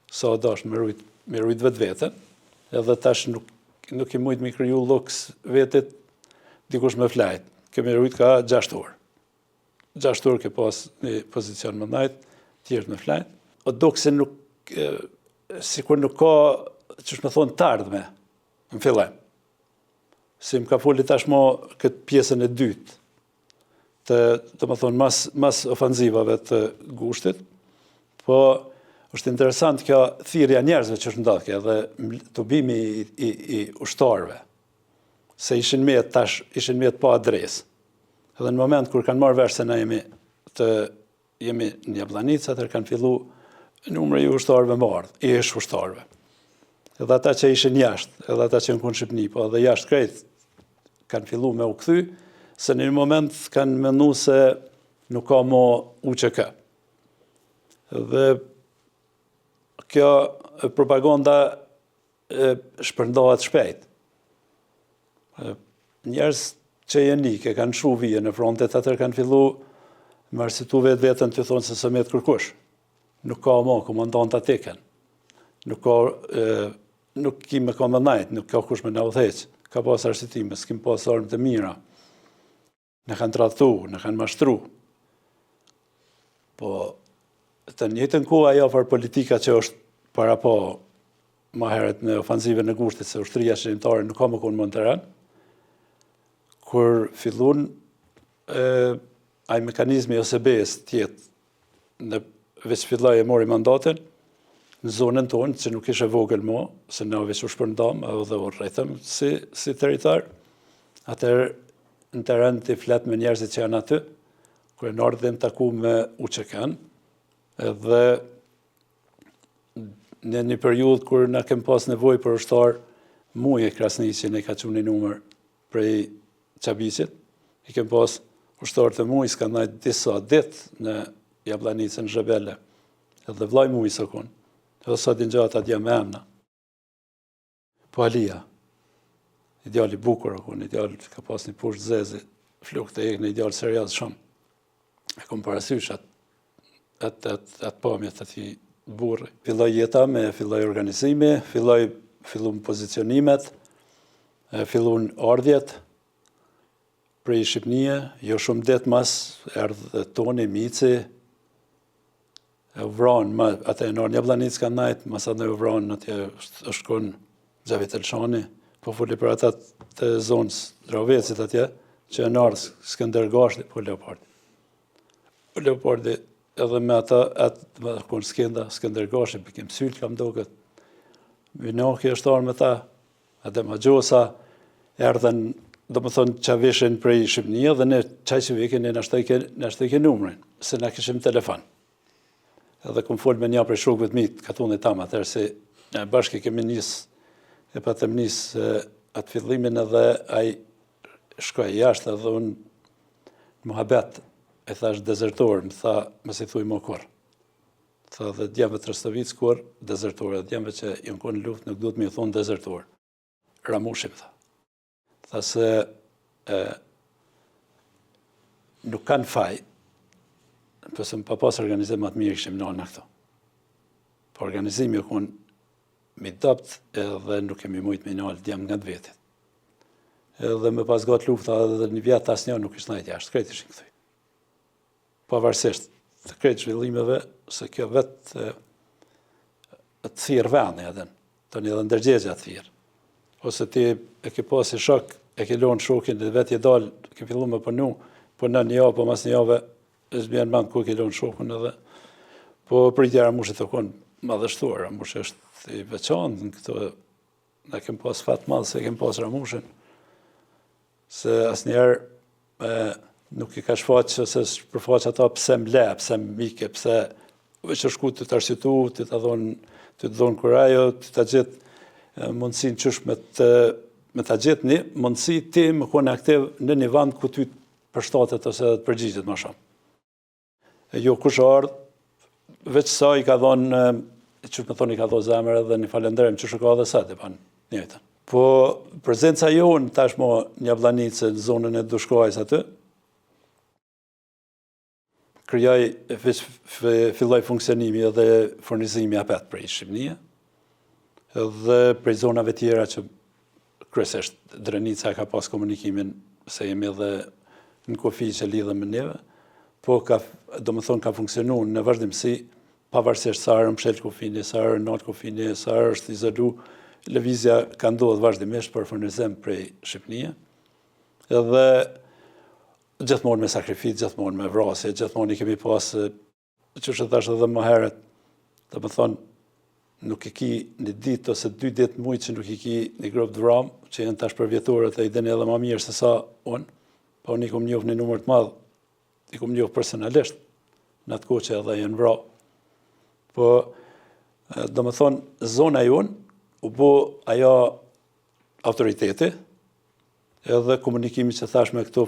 sa dash me rujt vetë vetën, edhe tash nuk i mujt me kriju luks vetit dikush me flajt. Kemi rujt ka 6 orë. 6 orë ke pas një pozicion më najt, tjertë me flajt. O do këse nuk, sikur nuk ka, që shme thonë, tardhme, në fillim. Si më ka foli tashmo këtë pjesën e dytë, të më thonë, mas ofanzivave të gushtit, po është interesant kjo thirrja njerëzve që është ndodhë, edhe të bimi i ushtarve, se ishin me pa adresë. Edhe në moment kur kanë marrë vesh se na jemi në Jablanic, atër kanë fillu numri i ushtarve marrë, i ish ushtarve. Edhe ata që ishin jashtë, edhe ata që në kunë Shqipni, po edhe jashtë krejt, kanë fillu me u kthy, se në një moment kanë menu se nuk ka mo UQK. Dhe kjo propaganda shpërndohet shpejt. Njerëz që janë ke kanë shu vije në frontet, atër kanë fillu me arsitu vetë vetën të thonë se së me të kërkush. Nuk ka mo, komandant atiken. Nuk ki me komandajt, nuk ka kush me në udheq. Ka pas arsitime, s'kim pas armë të mira. Në kanë tradhtu, në kanë mashtru. Po, të njëjtën kohë ajo për politika që është para po ma heret në ofanzive në gushtit, se ushtria shqiptare nuk ka më konë më në teren, kur fillun ai mekanizmi OSB-s tjetë, veç filloj e mori mandatin, në zonën tonë, që nuk ishe vogël mo, se na veç u shpërndam, edhe u rrethëm si territar, atër në teren të flet me njerëzit që janë aty, kur e në ardhën taku me UQK-n, edhe në një periudhë kur na kem pas nevoj për ushtar, muje Krasniqi ne ka qunë një numër prej Qabicit, i kem pas ushtar të muj, s'ka najtë disa ditë në Jablanicën Zhebele, edhe vlaj muj së kun, edhe sa din gjatë atje me emna. Po Alia, ideali bukur o kun, ideali ka pas një pusht zezi, fluk të ekë në ideal serios shumë. E kom parasysh atë pamjet ati burri. Filloj jeta me filloj organizimi, fillun pozicionimet, fillun ardhjet prej Shqipnije, jo shumë det mas, erdhë Toni, Mici, e u vranë, atë e nërë Jablanic ka najtë, mas atë e u vranë, atje është konë Gjavit Elshani, po fuli për ata të zonës Dravecit atje, që e nërë Skëndergashti, po Leopardi. Po Leopardi, edhe me ata, me konë Skëndergashti, për kemë syllë, kam do këtë, Vinoki është arë me ta, edhe ma gjosa, erdhen, do më thonë, që vishin prej Shqipnia, dhe ne qaj që vikin, ne nështë i ke numrin, se ne kishim telefon. Edhe këmë folë me një prej shokëve të mitë, katunë e tamë, atër se bashkë kemi njësë, e patëm njësë atë fillimin edhe aj shkoj jashtë edhe unë muhabet, e thash dezertor, më tha, më si thuj më kur. Tha dhe djemëve të Rëstovic kur, dezertor, dhe djemëve që jënë konë luft, nuk duhet me i thonë dezertor. Ramushi, më tha. Tha se nuk kanë faj, pëse më pa pas organizim atë mirë këshim nalë në këto. Po organizimi u konë mi dopt edhe nuk kemi mujt me nalë djem nga të vetit. Edhe me pas gat lufta edhe një vjetë asnjë nuk ishtë najtë jashtë, krejt ishin këthuj. Pavarësisht të krejt zhvillimeve, se kjo vetë të thirë veni edhe, të një dhe ndërgjegja të thirë. Ose ti e ke pasi shok, e ke lonë shokin dhe vetë je dalë, ke fillu me punu, po në një javë, po mas një javë, e zbjen mend ku ke lonë shokun edhe, po pritjera mushë të konë madhështuar, mushë është i veçantë në këto, ne kem pas fat madhë se kem pas ramushin, se asnjëherë nuk i ka shfaqë se përfaq ata pse m'le, pse m'ike, pse veç shku të të arsyetu, të të dhonë kurajo, të të gjithë mundësin qësh me të gjithë një mundësi ti më kone aktiv në një vend ku ty përshtatet ose të përgjigjet më shumë. E jo kush ardhë, veç sa i ka dhonë, që me thonë i ka dhonë zemër edhe një falenderim që shë ka dhe sa të panë njëjtën. Po, prezenca jonë tashmo një Jabllanicë në zonën e Dushkajs aty, filloj funksionimi edhe furnizimi apet prej Shqipnia, edhe prej zonave tjera që kryesisht Drenica ka pas komunikimin se jemi edhe në kufi që lidhe me neve, po do më thonë ka funksionu në vazhdimësi, pavarësisht sa arë mshel kufini, sa arë nalt kufini, sa arë është izolu, lëvizja ka ndodhë vazhdimisht për furnizim prej Shqipnia, edhe gjithmonë me sakrificë, gjithmonë me vrasje, gjithmonë i kemi pas, që është thash edhe më herët, dhe më thonë, nuk i ki një ditë ose 2 ditë mujtë që nuk i ki një grupë dram, që jenë tash për vjetorët e i deni edhe ma mirë se sa unë, pa unë i kom njohë një numër të madhë, i kom njohë personalisht, në atë kohë që edhe jenë vra. Po, do më thonë, zona jonë, u bo ajo autoriteti, edhe komunikimi që thash me këto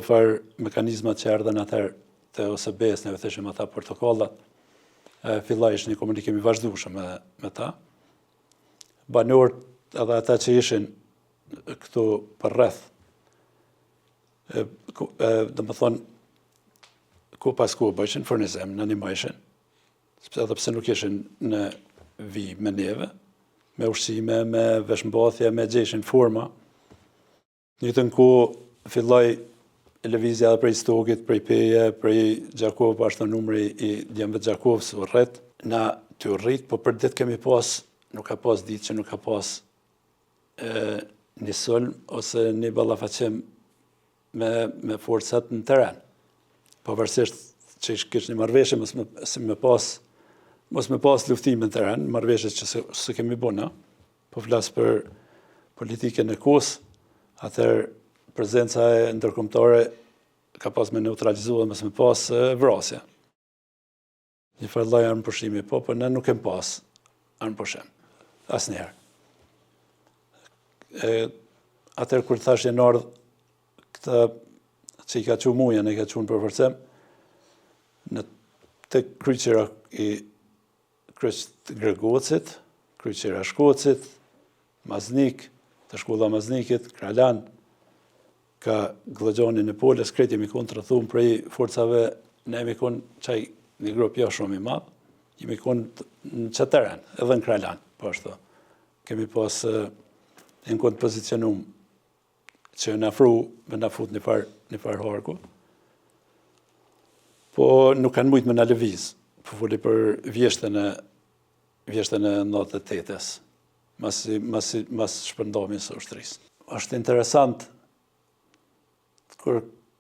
farë mekanizmat që erdhen atër të OSB-s, neve theshim ata protokollat, filloj ishë një komunikimi vazhdueshëm me ta. Banorët edhe ata që ishin këtu për rreth, dhe më thonë, ku pas ku bëjshin furnizim në një majshin, edhe pse nuk ishin në vi me neve, me ushqime, me veshmbathje, me gjeshin forma. Njëtën ku filloj lëvizja prej Stokit, prej Peje, prej Gjakov, ashtë në numri i djemve Gjakov, së rrit, na të rrit, po për ditë kemi pas, nuk ka pas ditë që nuk ka pas një sulm ose një ballafaqim me forcat në teren. Pavarësisht që kishë një marrëveshje, mos me pas luftime në teren, marrëveshje që së kemi bëna, po flasë për politikën e kos, atër prezenca e ndërkombëtare ka pas me neutralizu dhe mos me pas vrasje. Një farë lloj armëpushimi, po ne nuk kem pas armëpushim, asnjëherë. Atër kur thash jenë ardhë këta që i ka që muja, ne i ka që në përforcem, në të kryqëra i kryqë Gregocit, kryqëra Shkocit, Maznik, të shkolla Maznikit, Kralan, ka Glëgjani në Poles, krejt jemi konë të rëthum prej forcave, ne jemi konë qaj një grupë jo shumë i madhë, jemi konë në qëtëren, edhe në Kralan, po ashtu. Kemi pas në konë të pozicionum që në afru me në fut një farë harku, po nuk kanë mujtë me në lëviz, po foli për vjeshtën e 98-s, mas shpërndami së ushtrisë. Është interesant, kur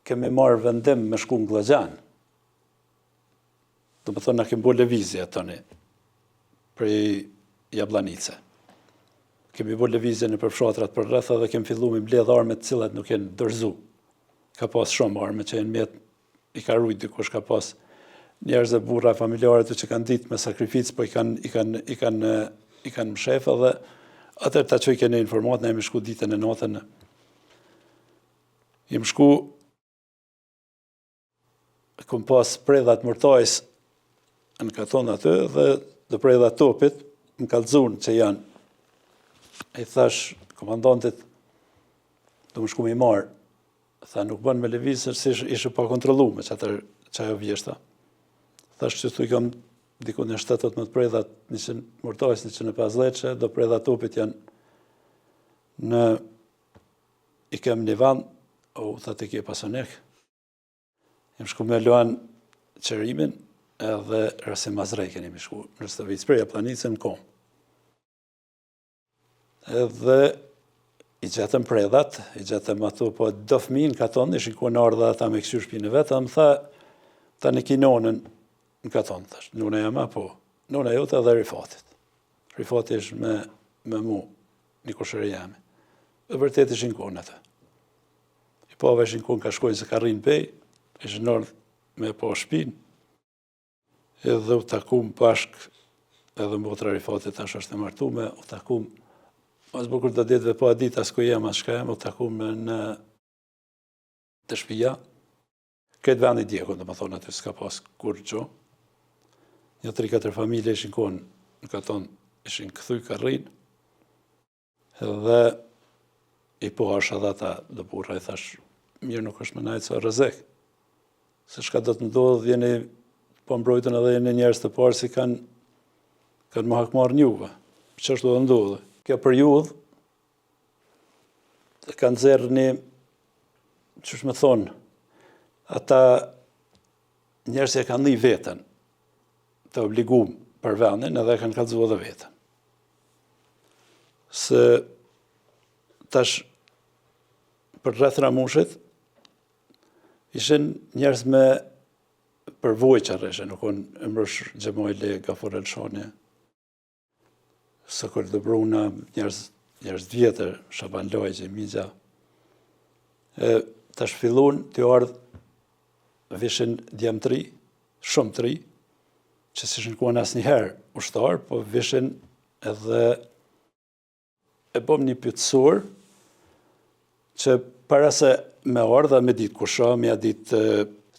kemi marrë vendim me shku në Glëgjan, do më thonë na kemi bo lëvizje tëni, prej Jabllanice. Kemi bo lëvizje në përfshatrat për rreth dhe kemi fillu me mbledh armet cilat nuk jenë dërzu. Ka pas shumë arme që jenë mjetë, i ka rujt dikush, ka pas njerëz e burra familjarët që kanë ditë me sakrificë, po i kanë mshefë dhe atër ta që i kene informat, ne jemi shku ditën e natën. Jem shku, kom pas predhat mërtajs në katon aty dhe predhat topit, më kalëzun që janë. E thash, komandantit, do më shku me i marë. Tha, nuk bën me lëvizë, se ishë pa kontrolu me që atër qajo vjeshta. Thash që thuj kam diku në 7-18 predhat, 100 murtojës, 150 që do predhat topit janë i kem një vend, u tha të kje pasonek. Jem shku me luan qërimin edhe Rasim Mazrejken jemi shku në Stëvic, preja planicën në kom. Edhe i gjetëm predhat, i gjetëm ato, po do fëmin katon, ishin ku në ardha ata me kësyr shpinë vetë, dhe më tha, ta në kinonën në katon, thash, nuna jama, po, nuna jote edhe Rifatit. Rifati ish me mu, një koshëre jemi. Dhe vërtet ishin konë atë. I pove ishin konë ka shkojnë se ka rrinë pej, ishin ardhë me po shpinë, edhe u takum bashk, edhe mbotra Rifatit tash është e martume, u takum mas bukur do ditëve po a ditë as ku jem, as shka jem, u takum në të shpija. Këtë vend i djekun, dhe më thonë aty s'ka pas kur gjo. Një 3-4 familje ishin konë në katon, ishin këthuj ka rrinë. Edhe i po është edhe ata dhe burra i thash, mirë nuk është më najtë sa rëzek. Se shka do të ndodhë, vjeni po mbrojtën edhe jeni njerës të parë si kanë më hakmarë njuve. Që është do të ndodhë. Kjo periudhë kanë zerë një, që është me thonë, ata njerës e kanë një vetën të obligum për vendin edhe kanë kalëzua dhe vetën. Se tash për rreth Ramushit ishin njerës me përvoj që arreshe, nuk unë Emrosh Gjemojli, Gafur Elshoni, Sokol dhe Bruna, njerës vjetër, Shaban Lojgje, Migja. Tash fillun të ardhë vishin djemë 3, shumë 3, që si shënkuan asë njëherë ushtarë, po vishin edhe e bom një pytësur, që para se me ardha me ditë kusha, me ja ditë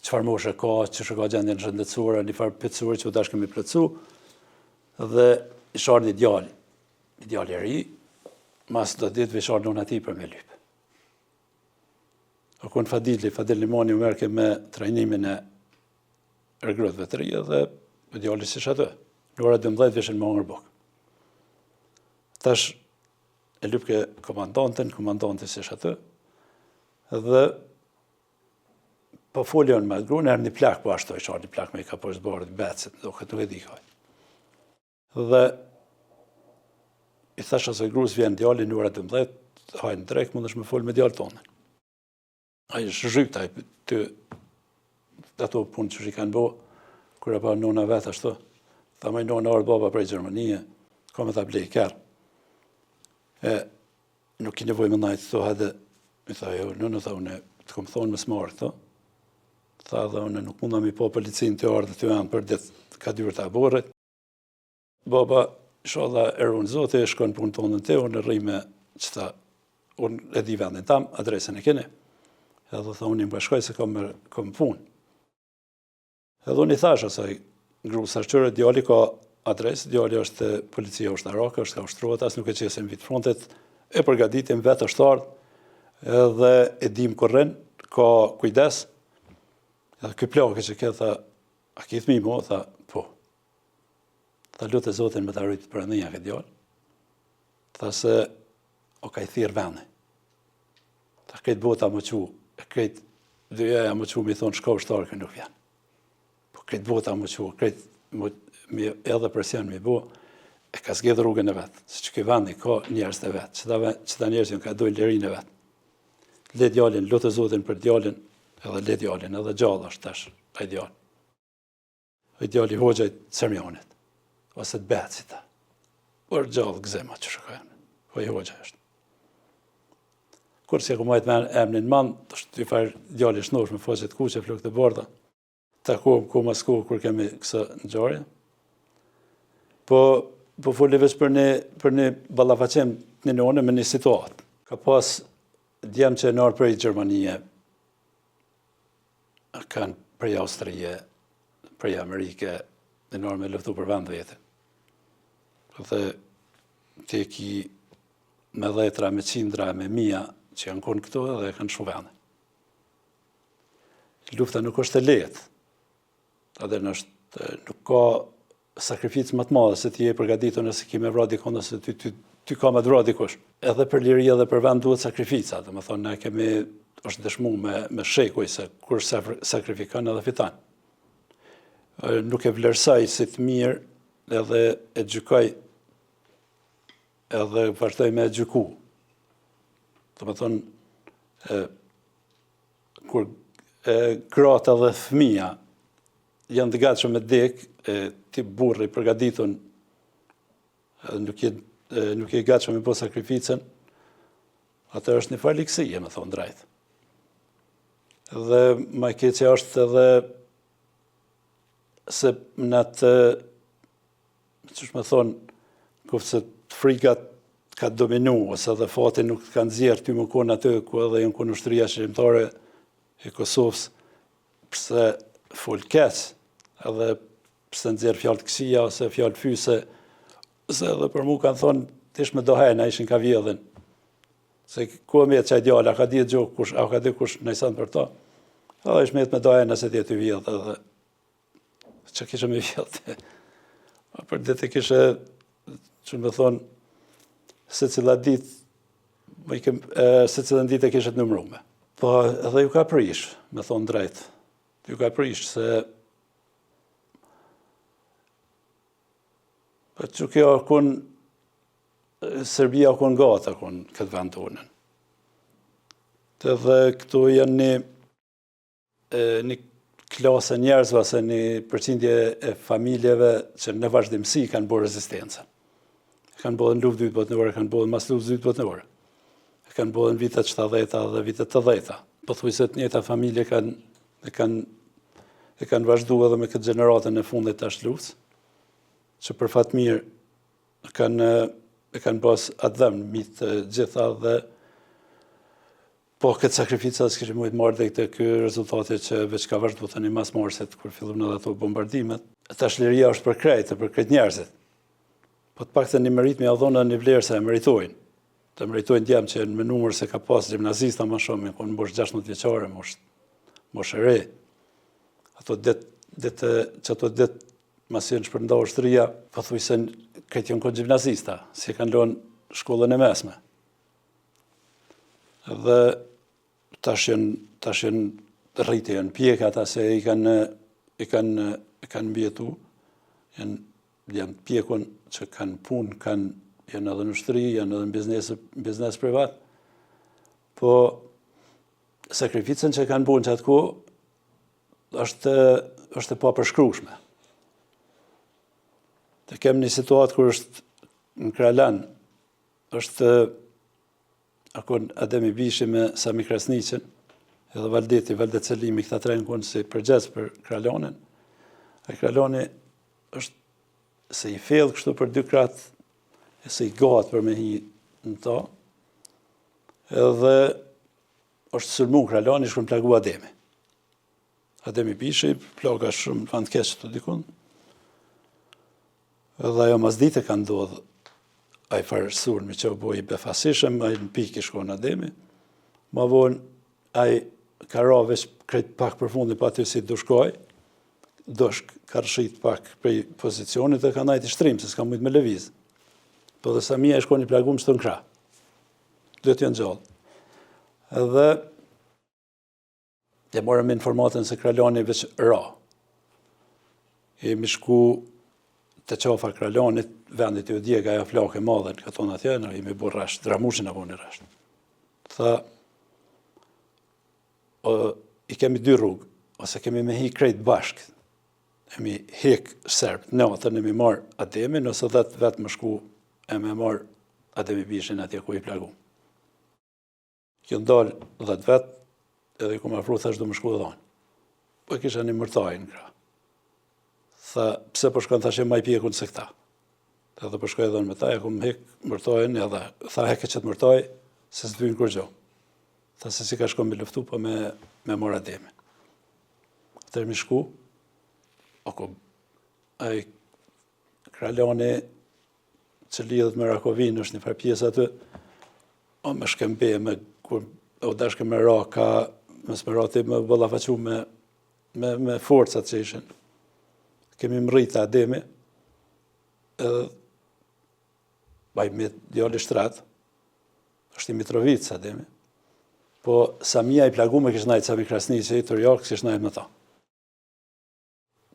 qëfar moshe ka, që shë ka gjendje në shëndetësura, një farë pytësur që u dash kemi plëcu, dhe isharë një djali ri, mas do ditë visharë në ati për me lypë. O kun Fadil Limoni u merke me trajnimin e regrutëve të rije dhe djali si shatë. Në ora 12 vishin më ngër bukë. Tash e lypke komandantin si shatë, dhe po folion me grunë, erë një plak, po ashtu e qarë një plak me i ka poshtë bërët, becit, do këtë nuk e di kaj. Dhe i thash asë grus vjen djali në ora 12, hajnë drejk, mund është me folë me djallë tonën. A i shrypta, ato punë që shi kanë bo, kërë pa nona vetë ashtu, tha maj nona orë baba prej Gjermanie, ka me tha blej kërë. Nuk i nevoj me najtë, tha edhe, mi tha jo, nënë, tha une, të kom thonë më smarë, tha dhe une nuk munda mi po policinë të ardhë të janë për ditë ka dyrë të aborët. Baba, shodha erunë zote, shkon punë tonën te, unë rrime që tha, unë e di vendin tam, adresën e keni. Edhe tha, unë i mbashkoj se kom punë. Edhe unë i thash asaj, grusë ashqyre, djali ka adresë, djali është policia ushtarake, është ka ushtruat, asë nuk e qesim vitë frontet, e përgaditim vetë ushtarë, edhe e dim kërren, ka kujdes, edhe këj plake që ke, tha, a ki thmi mo, tha, po. Tha, lutë e Zotin me të arrujtë për ndinja këtë djallë. Tha se, o ka i thirë vene. Tha, këtë bota më qu, këtë dyja më qu, mi thonë, shka ushtarë kënë nuk vjenë. Po këtë bota më qu, këtë edhe presion mi bo, e ka zgjedhë rrugën e vetë. Se që këtë vendi ka njerës të vetë, që ta njerës jënë ka dojnë lirin e vetë. Le djallin, lutë e Zotin për djallin, edhe le djallin, edhe gjallë është tash, a i djallin. A i djalli hoxhajt Sermionit. Ose të betë si ta. Por gjallë gëzema që shukajnë. Po i hoxha është. Kur si e ku majtë me emnin man, është të farë djalli shnosh me faqet kuqe, flok të borda. Takohëm ku mas ku kur kemi kësa në gjarje. Po foli veç për një balafacim një nëne me një situatë. Ka pas djemë që e nërë prej Gjermanie, kanë prej Austrije, prej Amerike, në nërë me lëftu për vend vete. Dhe të ki me dhetra, me qindra, me mija, që janë konë këto dhe kanë shumë vende. Lufta nuk është e letë, Edhe nuk ka sakrificë më të madhe se ti je përgatitur nëse ki me vra dikon ose ty ka me të vra dikush. Edhe për liri edhe për vend duhet sakrifica, dhe më thonë, ne është dëshmu me shekuj se kur sakrifikon edhe fitan. Nuk e vlerësaj si të mirë edhe e gjykoj edhe vazhdoj me e gjyku. Dhe më thonë, kur grata dhe fëmija janë të gatshëm me dek, ti burri përgatitun, nuk je gatshëm me po sakrificën, atër është një farë likësie, me thonë drejt. Dhe ma i keqe është edhe se në atë, qësh me thonë, kuftë se të frikat ka dominu, ose dhe fati nuk të kanë zjerë ty më konë atë, ku edhe jënë konë ushtëria shqiptare e Kosovës, përse full keq, edhe përse nëzirë fjallë të kësia, ose fjallë fyse, se edhe për mu kanë thonë, tish me dohena, ishin ka vjedhen. Se ku e metë qaj djallë, a ka di e gjokë kush, a ka di kush nëjësën për ta, edhe ish metë me dohena se ti e ty vjedhe, edhe që kishe me vjedhe. Për ditë kishe, që me thonë, se cila ditë e kishe të numrume. Po edhe ju ka prish, me thonë drejt, ju ka prish, se që kjo akun, Serbia akun gata akun këtë vend tonën. Edhe këtu janë një klasë njerëzve, ose një përqindje e familjeve që në vazhdimësi kanë bërë rezistencën. Kanë bërë në luftë dytë botërore, kanë bërë mas luftë dytë botërore. Kanë bërë në vitet 70 dhe vitet 80. Pothuajse të njëjta familje kanë vazhduar edhe me këtë gjeneratën e fundit të ashtë luftës, që për fatë mirë kanë pas atë dhemë mitë gjitha dhe po këtë sakrifica s'kishim mujtë marrë dhe këtë ky rezultate që veç ka vazhdu të një mas marësit kur fillon edhe ato bombardimet. Tash liria është për krejtë, për këtë njerëzit. Po të pak të një merit me adhona një vlerë se e meritojnë. Të meritojnë djemë që me numër se ka pas gjimnazista më shumë, në moshë 16 vjeqare, moshë e re. Që ato ditë masirën shpërnda ushtëria, pëthuj se këtë janë konë gjimnazista, si kanë lonë shkollën e mesme. Dhe tash janë rritë, janë pjeka ata se i kanë mbjetu, janë pjekun që kanë punë, janë edhe në ushtëri, janë edhe në biznes privat, po sakrificën që kanë punë që atë ku, është e pa përshkrushme. Të kemë një situatë kur është në Kralan, është akon Ademi Bishi me Sami Krasniqin, edhe Valdet Selimi, këta trenë konë si përgjes për Kralonin. A Kraloni është se i fellë kështu për 2 kratë, e se i gatë për me hi në ta, edhe është sulmu Kraloni, shkën plagu Ademi. Ademi Bishi, plaga shumë vend keq të dikun, edhe ajo mas dite ka ndodhë a i farësur me që o boj i befasishëm, a i në piki shkon Ademi, ma vonë a i ka ra veç krejt pak për fundi pa aty si do shkoj, ka rëshit pak prej pozicionit dhe ka najti shtrim, se s'ka mujtë me levizë. Po dhe sa mija i shkon i plagum që të në kra. Dhe t'jën gjallë. Edhe e morëm informatën se Kralani veç ra. Jemi shku të qafa Kralanit, vendit i u djega ajo flake madhe në këton atje, në jemi bu rrasht, dramushin apo në rrasht. Tha, i kemi 2 rrugë, ose kemi me hi krejt bashkë, kemi hek Serbë, në atër në mi marë Ademin, ose vetë më shku e me marë Ademi Bishin atje ku i plagu. Kjo ndalë 10 vetë, edhe i ku më afru, thash du më shku dhe dhanë. Po kisha një mërtaj në kra. Tha, pse po shkon thashe ma i pjekun se këta. Edhe po shkoj edhe në me ta, e ku më hek mërtajnë, edhe tha heke qëtë mërtaj, se së dynë kur gjo. Tha se si ka shkon me luftu, po me mora deme. Atër mi shku, ako, a i Kralani që lidhët me Rakovin, është një farë pjesë aty, o me shkembe, o dashke me ra, ka, me smerati me bëllafaqu me forcat që ishin. kemi mrrit Ademi, edhe baj me djali shtrat, është i Mitrovic Ademi, po Samia i plagume kishtë najtë Sami Krasniqi, i Torjakës kishtë najtë me ta.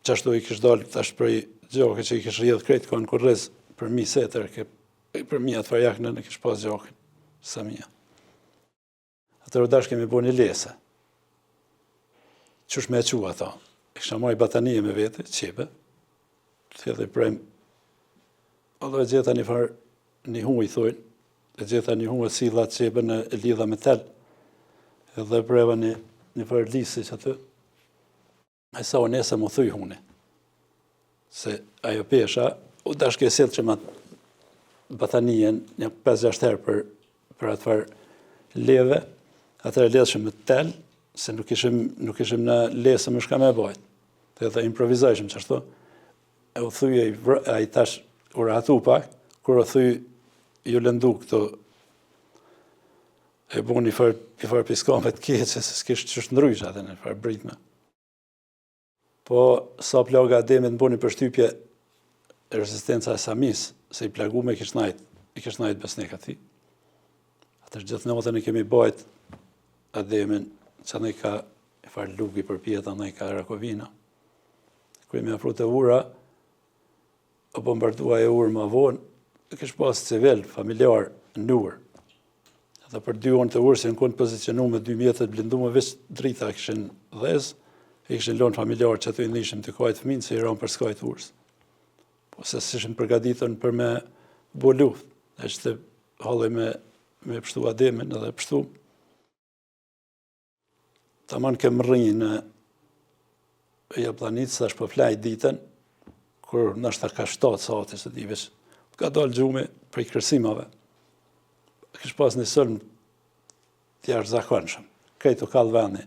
Qashtu i kishtë dalë tash për i gjoke që i kishtë rjedhë krejtë konë kërrez për mi setër, për mi atë farjakën në kishtë pas gjokin, Samia. Atër u dash kemi bo një lese. Qësh me e qua ta? I kësha marrë i batanije me vete, qepe, të edhe i prem, edhe e gjeta një farë, një hu i thujnë, e gjeta një hu e sila qepe në lidha me tel, edhe preva një farë lisi që atë, a i sa o nese më thuj hune, se ajo pesha, u dash ke silë që ma batanijen, një 5-6 herë për atë farë leve, atër e ledhëshim me tel, se nuk ishim në lesë më shka me bajt. Dhe improvizajshim qështu. E u thuj a i tash u rahatu pak, kur u thuj ju lëndu këto e bu një farë piskamet keqe, se s'kishtë qështë ndrysh atë në farë britme. Po, sa plaga Ademit në bu një përshtypje rezistenca e Samis, se i plagu me i kishtë najt besnek ati. Atër gjithë natën e kemi bajt Ademin, që në i ka e farë lugi për pjeta, në i ka Rakovina. Kërë me afru të ura, o bombardua e urë ma vonë, kështë pas civil, familjar, në urë. Dhe për 2 orë të urë, se në kënë pozicionu me 2 mjetët blindu me vishë drita këshin dhez, e këshin lonë familjar që ato i nishim të kajtë fëminë, se i ranë për skajtë urës. Po se s'ishim përgaditën për me bo luft, e që të halë me pështu Ademin edhe pështu. Ta man kem rrinjë në Jablanic, sa është për flaj ditën, kur nështë ka 7 sati së divesh, ka dalë gjume për i kërsimave. Kështë pas një sëlm tjashtë zakonshëm, krejtë u kalë veni.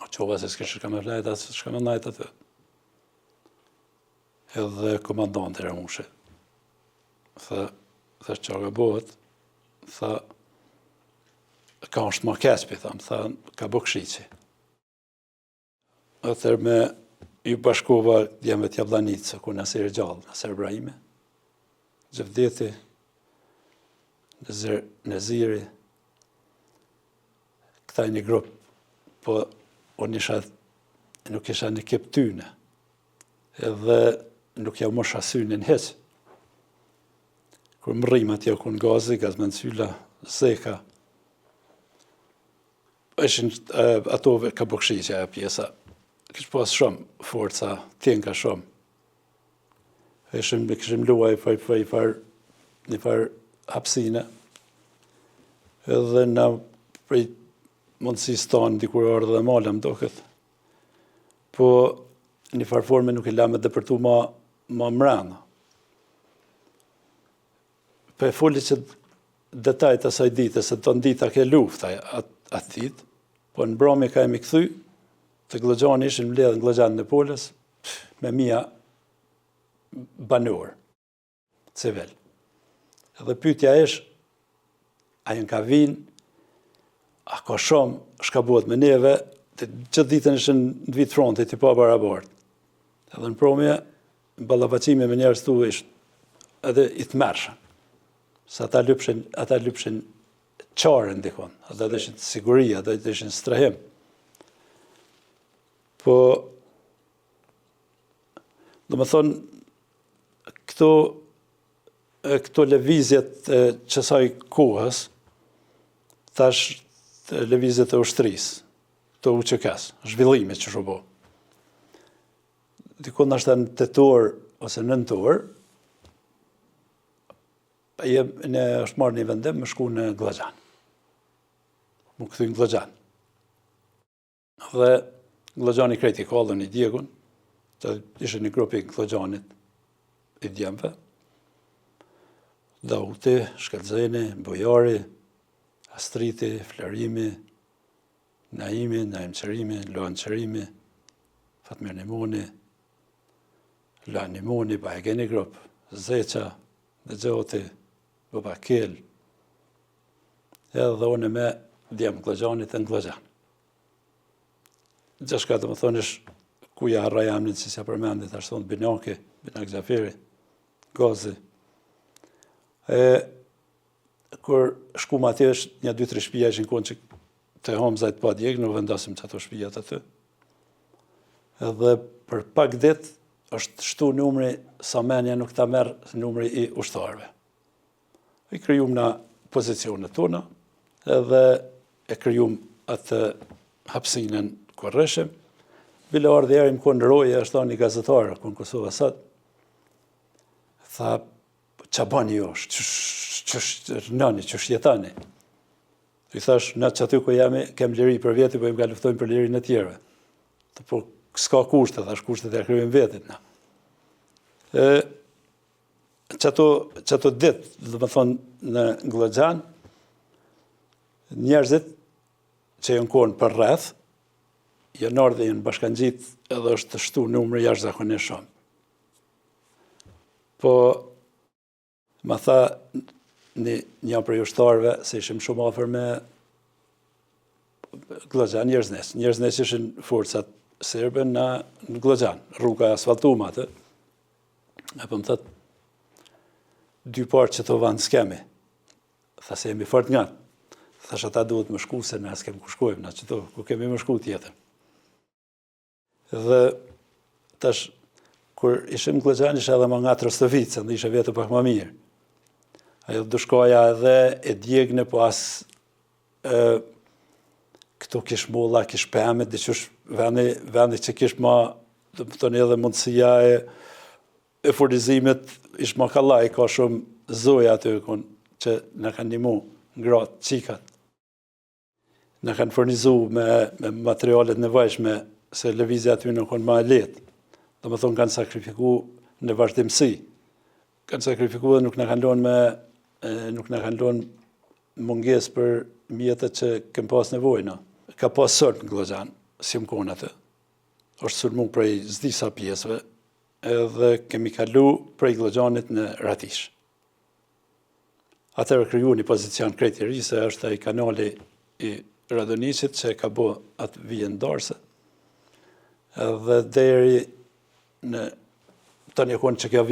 O qova se s'kështë shka me flajt, asë shka me najt atë. Edhe komandant e Ramushe. Tha që ka bëhet, tha, ka është ma kespi, thamë, tha, ka bëkshici. Atër me ju bashkova jam vetë Jablanicë, ku Nasir Gjallë, Nasir Brahime, Gjevdeti, Neziri, këta një grupë, po unë nuk isha një kip tyne, edhe nuk jam më shasynin heqë. Kër më rrimë atje ku në gazi, gazmencyla, zeka, ato ka bëkshiqe e pjesa. Kështë pas shumë forca, tjenka shumë. Këshim luaj një farë hapsine, edhe në prej mundësis tonë dikur ardhë dhe malëm do këtë. Po një farë forme nuk i lamë dhe përtu ma mrena. Për e foli që detajt asaj dite, se të ndita ke lufta atë ditë, po në brami ka e mi këthy, të Glogjani ishin mbledhë në Glogjan në Polës, me mija banor, civil. Edhe pyetja është, a jënë ka vinë, a ka shumë, shka buhet me neve, që ditën ishin në vitë frontit, i pa barabartë. Edhe në promje, ballafaqimi me njerëz tu ishtë edhe i të mërshën, se ata lypshin qarën dikon, ata ishin siguria, ata ishin strahim. Po, do më thonë, këto levizjet qësaj kohës, tash levizjet e ushtrisë, të uqëkes, zhvillimit që shubo. Dikon nështë në 8 orë ose 9 orë, ne është marrë një vendim më shku në Glogjan. Më këthy në Glogjan. Dhe Glogjani krejti kallën i djegun, që ishte një grupi i Glogjanit i djemve, Dauti, Shkelzeni, Bojari, Astriti, Flerimi, Naimi, Naim Qerimi, Loan Qerimi, Fatmir Nimoni, Loan Nimoni, Bahegeni grup, Zeqa, Dëgjoti, Bubakel, edhe unë me djemë Glogjanit e në Glogjan. Gjashka të më thonë Kuja Arrajamnin, si s'ja përmendit, ashtë thonë Binaki, Binak Gjafiri, Gazi. Kur shkum atje është një 2-3 shtëpia ishin konë që të Hamzajt pa djegë, nuk vendasim që ato shtëpijat aty. Edhe për pak ditë është shtu numri, sa menja nuk ta merë numri i ushtarëve. I kryum në pozicionet tona, edhe e kryum atë hapsinën kur rëshim. Bile ardhe erim konë në roje, është ta një gazetarë, konë Kosova sot. Tha, që bani jo, që shjetani. I thash, në që aty ku jemi, kem liri për veti, po im ka luftojmë për lirin e tjere. Po, s'ka kushte, thash, kushtet e kryim vetit na. Që ato ditë, dhe më thonë, në Glogjan, njerëzit që janë konë për rreth, janë ardhe janë bashkangjit edhe është të shtu numri jashtëzakonisht shumë. Po, ma tha një prej ushtarëve se ishim shumë afër me Glogjan, Njerëznes. Njerëznes ishin forcat serbe në Glogjan, rruga asfaltuar atë. Apo më thot, 2 parë që të vanë s'kemi. Tha se jemi fort nga. Thash ata duhet më shku se ne s'kem ku shkojmë, na qëto, ku kemi më shku tjetër. Dhe tash, kur ishim në Glogjan, isha edhe më nga Trostovicë, dhe isha vetë pak më mirë. Ajo dushkoja edhe e djegne, po as këto kish molla, kish pëmet, dhe qësh vendi që kish ma, dhe më tonë edhe mundësia e furnizimit, ish ma kallaj, ka shumë zoja aty, që në kanë nimu, ngratë, qikat. Në kanë furnizu me materialet nevojshme, se lëvizja aty në konë ma e letë. Dhe më thonë kanë sakrifiku në vazhdimësi. Kanë sakrifiku dhe nuk në kanë lonë munges për mjetët që kem pas nevojna. Ka pas sërë në Glogjan, si më konë atë. është sulmu prej zdisa pjesëve, edhe kemi kalu prej Glogjanit në Ratish. Atëherë kriju një pozicion krejt i ri, se është ai kanali i Radonisit që ka bo atë vijën darse, edhe deri në të një konë që kjo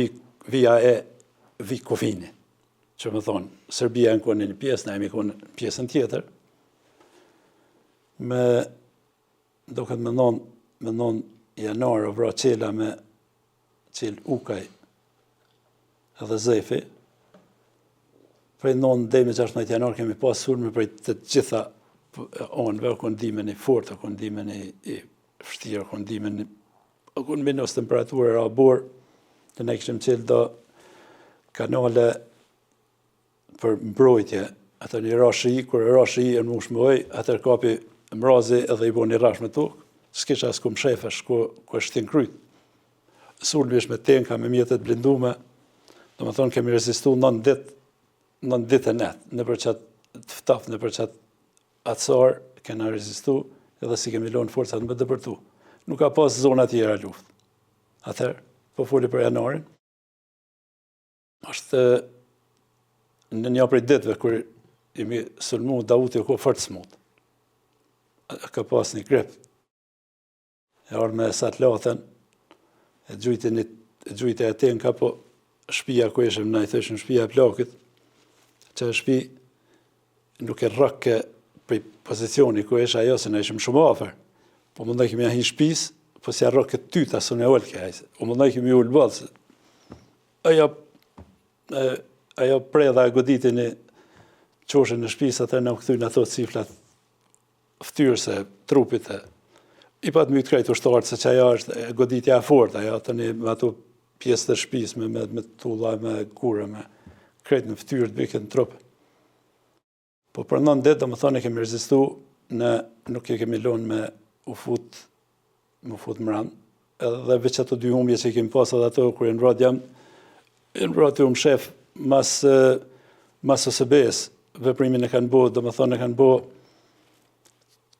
vija e vi Kufini, që më thonë, Serbia në konë një pjesë, na jemi konë pjesën tjetër, me doket me non janar o vra qela me qel Ukaj edhe Zefi, prej non dhe me 16 janar kemi pas sulme prej të gjitha onëve, o kondimin i fort, o kondimin i fështirë, o kondimin o kun minus temperaturë e rabor, të ne këshim qelë do kanale për mbrojtje, atër një rashi, kur e rashi e në mush mëj, atër kapi mrazi edhe i bo një rash me tokë, s'kisha as kum shefesh, ku e shtin kryt. Sulmish me tenka, me mjetet blindume, do më thonë kemi rezistu 9 dit e net, në për qatë të ftaf, në për qatë atësar, kena rezistu, edhe si kemi lonë forcat me dëpërtu. Nuk ka pas zona tjera luft. Atëherë, po foli për janarin, është në një prej ditëve, kër imi sulmu, Davuti ko fort smut. Ka pas një grip. E orë me satlatën, e gjujte e tenka, po shpia ku ishim, na i thëshim shpia e plakit, që shpi nuk e rrëkke prej pozicioni ku isha ajo, se na ishim shumë afer. Po mundaj kemi ahin shpis, po si a rrëkke tyta, së në olke hajse. Po mundaj kemi ullë balë, ajo predha e goditin e qoshën në shpis, atër në këthy në ato ciflat ftyrëse, trupit e i pat mytë krejt ushtarët, se që ajo është goditja e fort, ajo të një me ato pjesë të shpis, me tulla, me kure, me krejt në ftyrët, bëjke në trup. Po për 9 ditë, do më thonë, e kemi rezistu, nuk e kemi lonë me u fut mran, edhe veç ato 2 humbje që i kemi pas edhe ato, kër e në rad jam, e në rad të shef, mas OSB-s, veprimin e kanë bo, do më thonë, e kanë bo,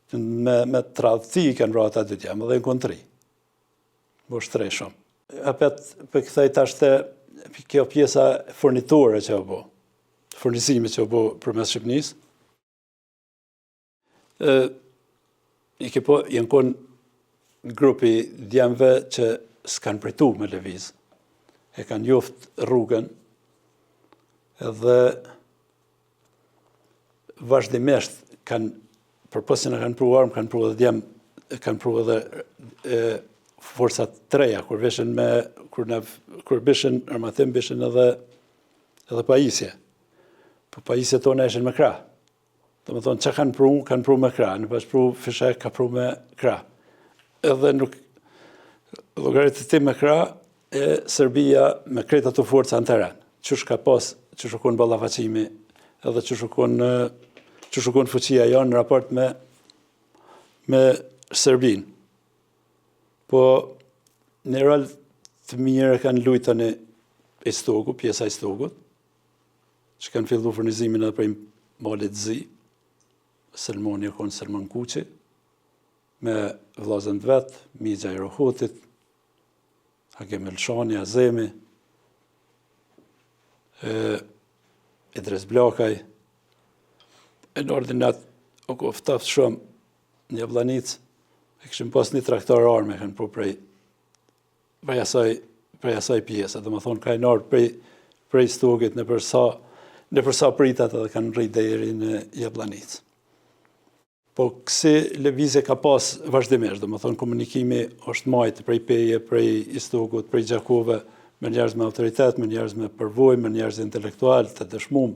me tradhti kanë ra ata dytë jam, edhe në kontri. Bo shtrej shumë. Apet për këthej tash të kjo pjesa furnitore që o bo, furnizimi që o bo për mes Shqipnis, jenë konë grupi djemve që s'kanë pritu me lëviz. E kanë njoft rrugën edhe vazhdimisht kanë, përpos që në kanë pru armë, kanë pru edhe djem, kanë pru edhe forcat treja, kur vishin me, kur bishin armatim, bishin edhe pajisje. Po pajisje tona ishin me krah. Do më thonë, që kanë pru me krah, në pas pru fishek, ka pru me krah. Edhe nuk, llogaritësim me krah, e Serbia me krejt ato forca në teren. Qysh ka pas, qysh u kon ballafaqimi, edhe qysh u kon fuqia jonë në raport me Serbinë. Po në rol të mirë kanë lujtën e Istogu, pjesa e Istogut, që kanë fillu furnizimin edhe prej malit zi, Selmoni e konë Selman Kuqi, me vllazën vet, Migja i Rohotit, Hagem Elshani, Azemi, Idris Blakaj, e në ordinat o koftaft shumë një Jablanic, e këshim pas një traktar arme, kanë pru prej asaj pjesë, dhe më thonë ka e nërë prej Stogit në përsa pritat edhe kanë rrit deri në Jablanic. Po kësi lëvizje ka pas vazhdimisht, dhe më thonë komunikimi është majtë prej Peje, prej Istogut, prej Gjakove, me njerëz me autoritet, me njerëz me përvoj, me njerëz intelektual, të dëshmum,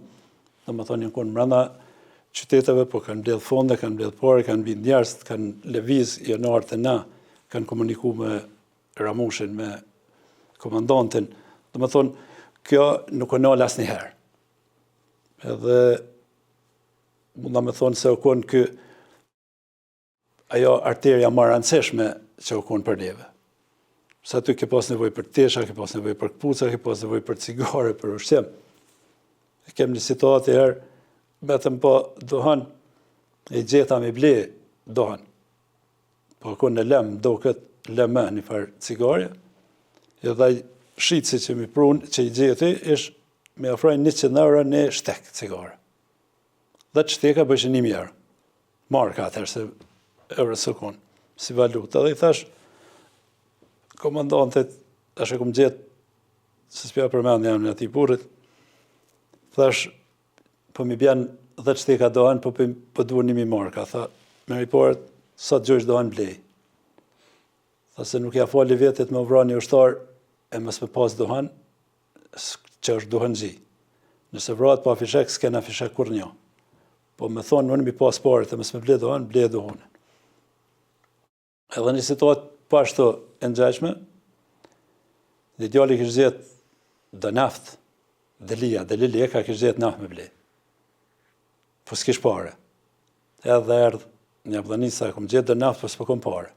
dhe më thonë konë mrena qyteteve, po kanë mbledh fonde, kanë mbledh pare, kanë bindë njerëz, kanë lëviz janarët e na, kanë komuniku me Ramushin, me komandantin. Dhe më thonë, kjo nuk o nalë asë njëherë. Edhe munda me thonë se o konë kë ajo arterja më rëndësishme që u konë për neve. Sa ty ke pas nevoj për tesha, ke pas nevoj për këpuca, ke pas nevoj për cigare, për ushqim. E kem një situatë herë, betëm po dohan, e gjeta me ble dohan. Po konë në lem, do këtë leme një farë cigare, edhe shqitësi që mi prunë, që i gjeti, ishë me ofrojnë 100 euro në shtek cigare. Dhe që shteka bëshë 1.000 euro. Marka atër se euro së konë, si valuta. Dhe i thash, komandantit, tash e kom gjetë, se s'pja përmend jam në ati burit, thash, po mi bjen 10 shteka dohen, po duhet 1.000 marka. Tha, me riporët, sa të gjojsh dohen blej. Tha se nuk ja fali vetit me uvra një ushtar, e mës me pas dohen, që është dohen gji. Nëse vrat pa fishek, s'kena fishek kur një. Po me thonë, në mi pas parit, e mës me ble dohen. Edhe një situatë pashtu e ngjashme, dhe djali kishë gjetë dhe naft, dhe lili e ka kishë gjetë naft me ble. Po s'kish pare. Edhe erdhë një Jablanica, kom gjetë dhe naft, po s'po kom pare.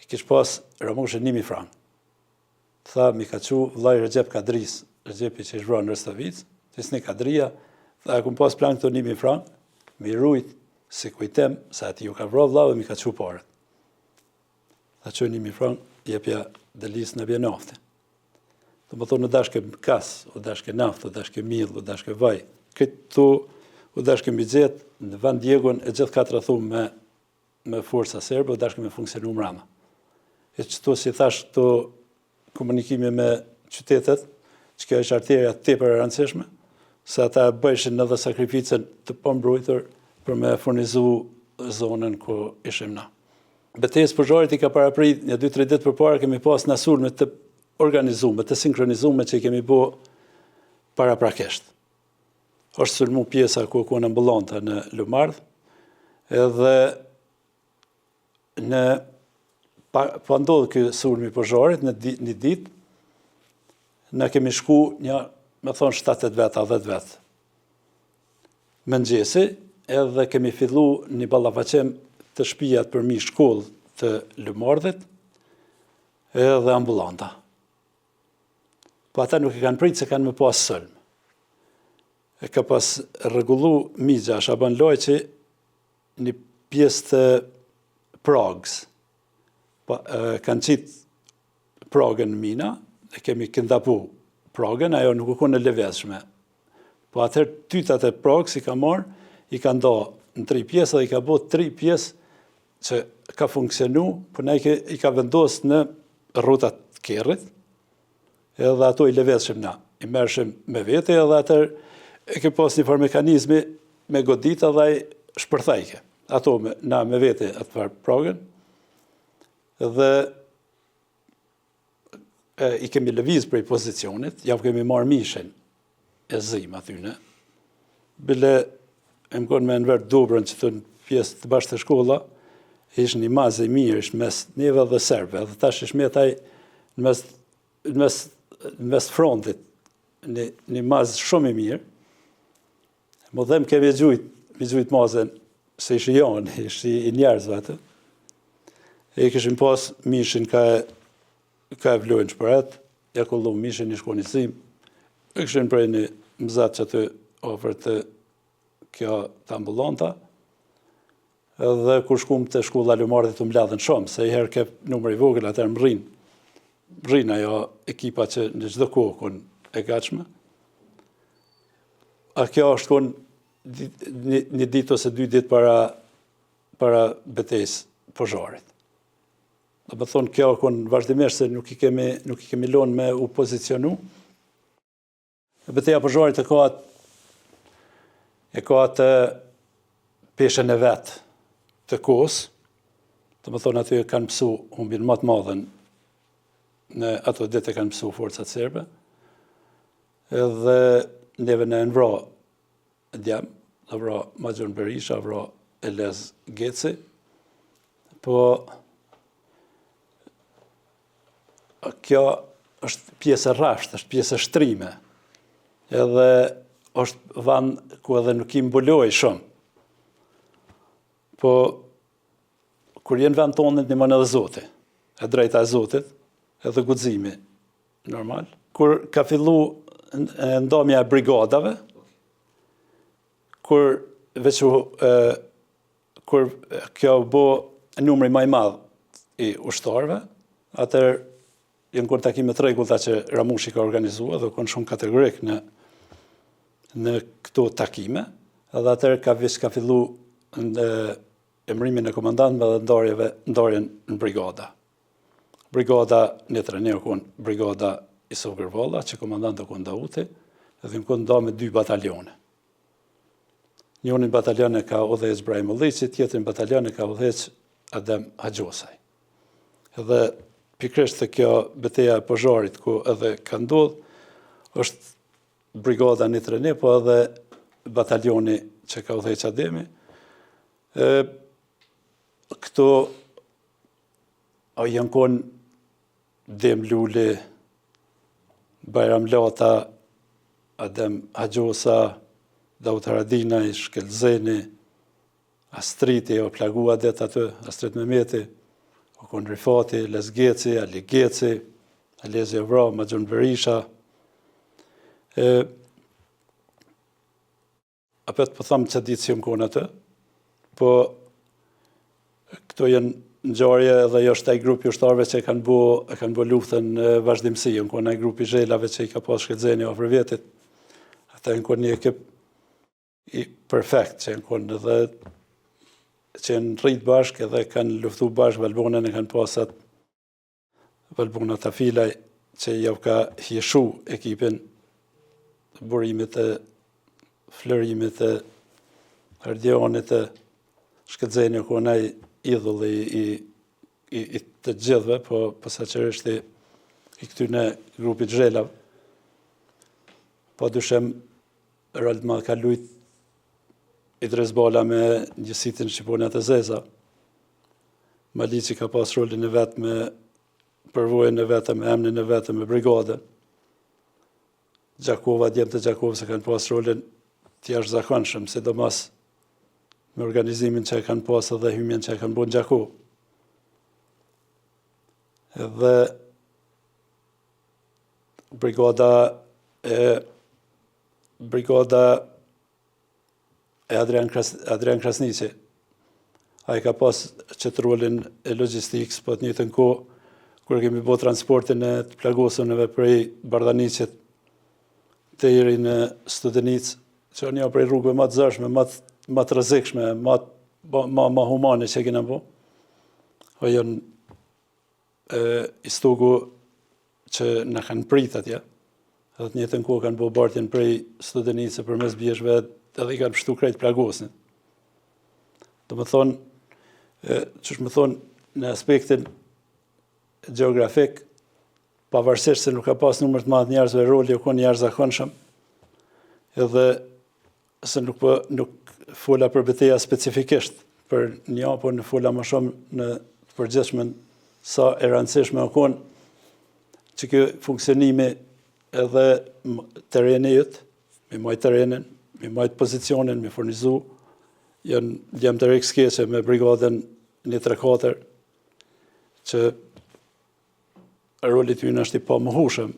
I kishë pas Ramushin 1.000 frank. Tha, mi ka qu vllai Recep Kadris, Recepi që ishë vranë në Restavic, tisni Kadria, tha, kom pas plan këto 1.000 frank, mi rujt, si kujtem, se ati ju ka vra vllau dhe mi ka qu paret. Tha që 1.000 frank, jepja dhe lisë në bje naftin. Dhe më thonë, në dashke kas, u dashke naft, u dashke mill, u dashke vaj. Këtu, u dashke mbigjet, në vend djegun, e gjithë katra thumë me forca serbe, u dashke me funksionu mrama. E qëtu, si thash, këto komunikime me qytetet, që kjo është arterja tepër e rëndësishme, se ata bëjshin edhe sakrificën të pëmbrojtur për me furnizu zonën ku ishim na. Betejës përgjarit i ka paraprit një 2-3 ditë përpara kemi pas në sulme të organizume, të sinkronizume që i kemi bo para prakesht. Është sulmu pjesa ku në ambulanta në Lumardh, edhe në pa ndodhë kjo sulmi përgjarit në një ditë, në kemi shku një, me thonë 7-8 veta, 10 vetë. Mëngjesi, edhe kemi fillu një ballafaqim të shtëpijat për mi shkollë të Lumardhit edhe ambulanta. Po ata nuk e kanë pritë se kanë me pas sëlm. E ka pas rregullu Migja, Shaban Lojqi, një pjesë të Pragës. Kanë qitë Pragën në mina, e kemi këndapu Pragën, ajo nuk u konë në leveshme. Po atër tytat e Pragës i ka marë, i ka nda në 3 pjesë dhe i ka bo 3 pjesë që ka funksionu, për ne i ka vendos në rrutat kerrit, edhe ato i lëvizshim na. I merrshim me vete edhe atër e ke pas një farë mekanizmi me godita dhe i shpërthajke. Ato na me vete atë farë pragën, dhe i kemi lëviz prej pozicionit, ja kemi marrë mishin e zim atyne. Bile e më konë me nëvert dobrën që të në pjesë të bashkë të shkolla, ishë një mazë i mirë, ishë mes neve dhe serbe, dhe tash ishë metaj në mes frontit, një mazë shumë i mirë. Më dhem kemi gjujt mazën, se ishë janë, ishë i njerëzve atë. E këshim pas mishin ka e vlojnë shpëret, ja kullu mishin i shkoni sim, e këshim prej një mëzat që të ofër të kjo të ambulanta, edhe kur shkum të shkolla lumarit të mbledhen shumë, se i herë ke numër i vogël, atër më rrinë ajo ekipa që në çdo kohë kun e gatshme. A kjo është kun një ditë ose 2 ditë para betejës pozharit. Do të thonë kjo kun vazhdimisht se nuk i kemi lënë me u pozicionu. Betejë pozharit e ka atë peshën e vetë të kohës, do të thonë aty kanë mësu humbin më të madhen në ato ditë kanë mësu forcat serbe, edhe neve në vra djem, dhe vra Magjon Berisha, vra Elez Geci, po kjo është pjesë e rrashtë, është pjesë e shtrime, edhe është vend ku edhe nuk i mbuloj shumë. Po, kur jenë vend tonë, një mënë edhe Zoti, e drejta e Zotit, edhe guximi, normal. Kur ka fillu ndamja e brigadave, kur kjo bo numri më i madh i ushtarëve, atër jenë kur takime të rregullta që Ramushi ka organizuar dhe konë shumë kategorik në këto takime, edhe atër ka fillu në emrimin e komandantëve dhe ndarjen në brigada. Brigada në të rënjë konë brigada i Sogërvalla, që komandantë konë Dauti, edhe në konë nda me 2 batalione. Njënin batalione ka udhëheq Brahim Ulliçi, tjetrin batalione ka udhëheq Adem Haxhosaj. Edhe pikërisht të kjo betejë e pozharit ku edhe ka ndodhur, është brigada në të rënjë, po edhe batalioni që ka udhëheq Ademi. Këto janë konë Dem Luli, Bajram Lata, Adem Haxhosa, Daut Haradinaj, Shkelzeni, Astriti, o plagua det aty, Astrit Mehmeti, o konë Rifati, Les Geci, Ali Geci, Alezi Evra, Magjon Berisha. Apet po thamë që ditë si jëmë konë atë, po këto jenë ngjarje edhe jo është ai grupi ushtarëve që kanë bo luftën vazhdimësi, janë konë ai grupi zhelave që i ka pas Shkelzeni afër vjetit. Ata janë konë një ekip i perfekt, që janë konë edhe që janë rritë bashkë edhe kanë luftu bashkë Valbonën e kanë pasat Valbona Tafilaj që jau ka hieshu ekipin burimit e flërimit e Ardionit e Shkelzeni konë ai idhull i të gjithve, po posaçërisht i këtyne grupit zhelav. Po dyshem rol ma ka lujt Idris Bala me njësitin Shqiponjat e Zeza. Maliqi ka pas rolin e vetë me përvojën e vetë, me emnin e vetë, me brigadën. Gjakova, djemë të Gjakovës e kanë pas rolin të jashtëzakonshëm, sidomos me organizimin që e kanë pas edhe hymjen që e kanë bën Gjakovë. Edhe brigada e Adrian Krasniqi. A i ka pas qëtë rolin e logistikës, po të njëjtën kohë, kur kemi bo transportin e të plagosënëve prej Bardhanicit të iri në Studenicë, që një prej rrugëve më të zërshme, më të rrezikshme, më humane që kena bo. po janë istogu që na kanë prit atje, edhe të njëjtën kohë kanë bërë bartjen prej Studenicë përmes bjeshve edhe i kanë pështu krejt Plagosin. Do më thonë, që më thonë, në aspektin geografik, pavarësisht se nuk ka pas numër të madh njerëzve, roli u kon i jashtëzakonshëm, edhe se nuk fola për betejë specifikisht për një apo në fola më shumë në të përgjithshmen sa e rëndësishme u kon që kjo funksionimi edhe terreni yt, me majt terrenin, me majt pozicionin, me furnizu, janë djem të rikskese me brigadën 134, që rolit ju është i pa mohushëm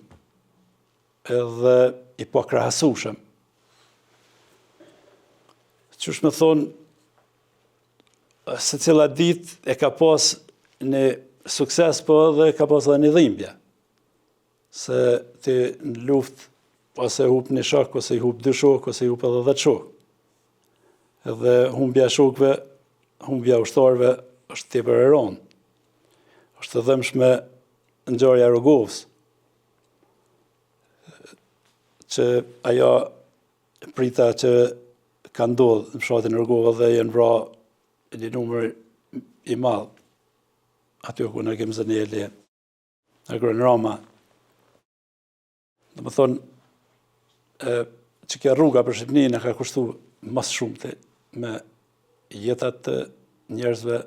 edhe i pa krahasushëm. Qysh me thonë, se cila dit e ka pas një sukses, po edhe ka pas edhe një dhimbje. Se ti në luft, ose hup një shok, ose i hup 2 shok, ose i hup edhe 10 shok. Edhe humbja shokve, humbja ushtarve, është tepër e rëndë. Është të dhëmshme ngjarja Rogovës, që ajo prita që ka ndodhur në fshatin Rogova dhe janë vra një numër i madh. Aty ku në kemë Zënjeli, Agronrama. Dhe më thonë, që kjo rruga për Shqipërinë në ka kushtu mas shumëti me jetat të njerëzve,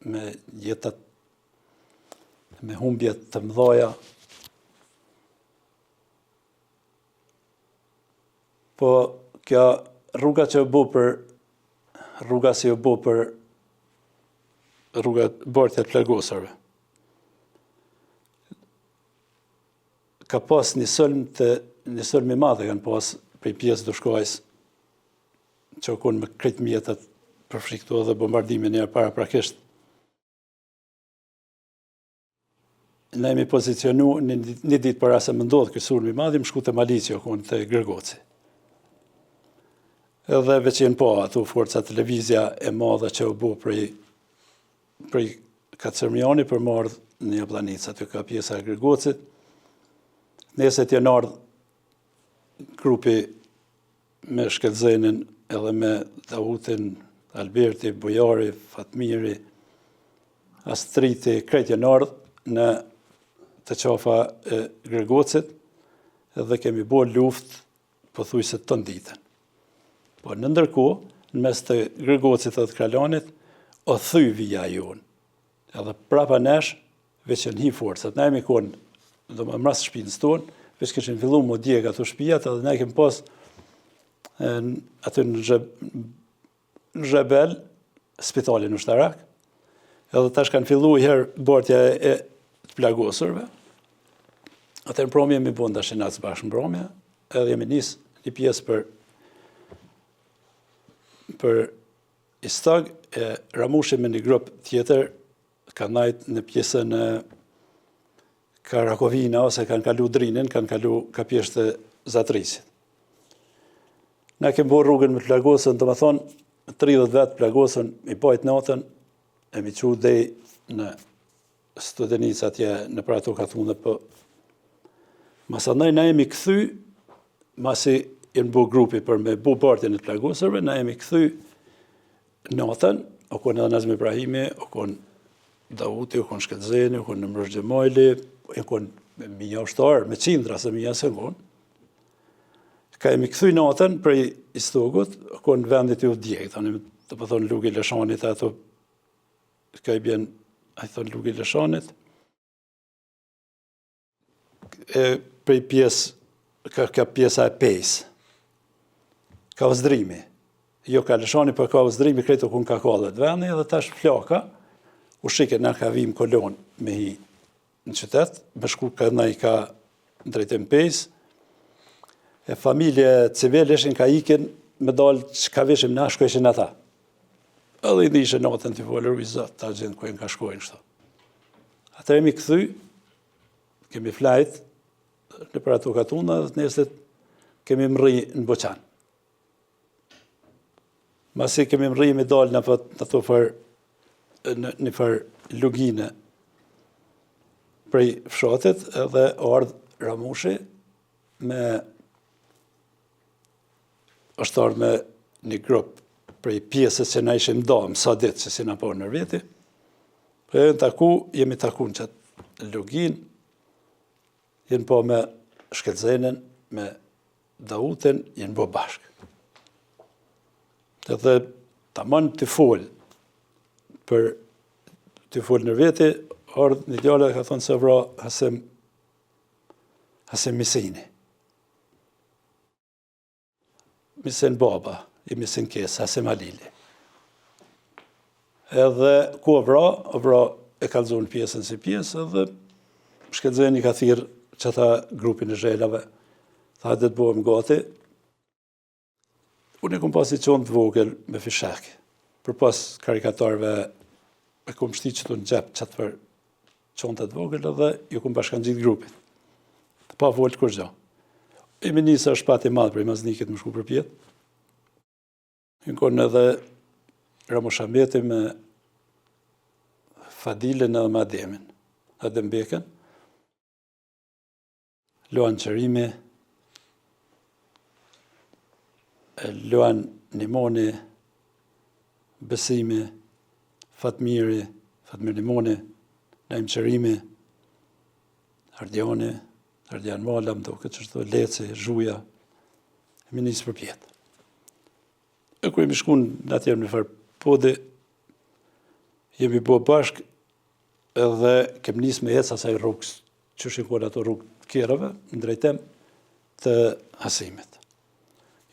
me jetat, me humbjet të mëdhaja. Po, kjo rruga që u bë për, rruga si u bë për rruga bartja të plagosarve. Ka pas një sëlm i madhe kanë pas prej pjesë Dushkajs, që u kon me krejt mjetet përfshiktu edhe bombardimin e paraprakisht. Ne jemi pozicionu një ditë para se më ndodhë ky sulm i madh, më shku te Malici, u kon te Gërgoci. Edhe veç jenë po ato forca televizja e madhe që u bë prej Kacërmiani për më ardhë një Jablanic, aty ka pjesa e Gërgocit. Neset janë ardhë grupi me Shkelzenin edhe me Davutin, Alberti, Bojari, Fatmiri, Astriti, krejt janë ardhë në të qafa e Gërgocit, edhe kemi bo luft pothuajse të ditën. Po në ndërkohë, në mes të Gërgocit edhe të Kralanit, o thy vija jonë. Edhe prapa nesh, veç janë hi forcat. Ne jemi konë, do më mras shpinës tonë, veç këshin fillu më djeg ato shpijat, edhe ne kemi pas aty në Zhebel, spitalin ushtarak, edhe tash kanë fillu i herë bartja e të plagosurve. Atë në promi jemi bo ndashinat së bashkë në promi, edhe jemi nisë një pjesë për Istag, e Ramushi me një grup tjetër, ka najt në pjesën e Karakovina, ose kanë kalu Drinin, kanë kalu kapjesht e Zatrisit. Ne kemë bo rrugën me plagosën, të më thonë, 30 vetë plagosën, i bajt natën, e mi qu dhej në Studenicë atje në pra ato ka thunë, po masanaj na jemi këthy, masi jenë bo grupi për me bo bartjen e të plagosërve, na jemi këthy natën, o konë edhe Nazmi Ibrahimi, o konë Davuti, o konë Shkelzeni, o konë Nëmrësh Gjemajli, o konë mija ushtarë, me qindra se mija se ngonë. Ka jemi këthy natën prej Istogut, o konë vendit ju djekë, të më thonë Lugi Leshanit, ato ka i bjen, a i thonë Lugi Leshanit, prej pjesë, ka pjesa e pejsë, ka vëzdrimi. Jo ka Leshani, për ka vëzdrimi, kretu kun ka kallet vendi, edhe tash flaka, u shike në ka vim kolon me hi në qytet, me shku ka në i ka drejtim pejsë, e familje civil ishin ka ikin, me dalë që ka vishim na shkojshin ata. Edhe i dhishe natën të folër, i zot, ta gjithë kujnë ka shkojnë shto. Atër jemi këthy, kemi flajt, në për ato katuna, dhe të nesit kemi mri në Boqan. Masi kemi mri me dalë në një fër Lugine prej fshatit edhe ardhë Ramushi është ardhë me një grup prej pjesës që na ishim da, më sa ditë që si na parë në veti. Për e në taku, jemi taku në qëtë Lugin, jenë po me Shkelzenin, me Dautin, jenë bo bashkë. Edhe tamam të folë, për të folë në veti, ardhë një djale ka thonë se vra Hasim Misini. Misin baba, i misin kes, Hasim Halili. Edhe ku vra e kalzon pjesën si pjesë, edhe Shkelzeni ka thirë që ta grupin e zhelave, tha dhe të bohem gati. Unë e kom pasi qonë të vogël me fishek, për pas karikatarve e kom shti që të në gjep që të për qonë të vogël edhe ju kom bashkan gjithë grupit. Të pa volë kur gjo. E minisa është pati madhë për i maznikit më shku për pjetë. Në konë edhe Ramoshameti me Fadilin edhe me Ademin. Adem Beken. Luan Qërimi, Luan Nimoni, Besimi, Fatmiri Nimoni, Naim Qërimi, Ardian Mala, më duke që shto Leci, Zhuja, e mi nisë për pjetë. E ku jemi shkun në atjerë në farë podi, jemi bo bashkë edhe kem nisë me ecë asaj rrugës, që shikon ato rrugë të kjerave, në drejtem të Hasimit.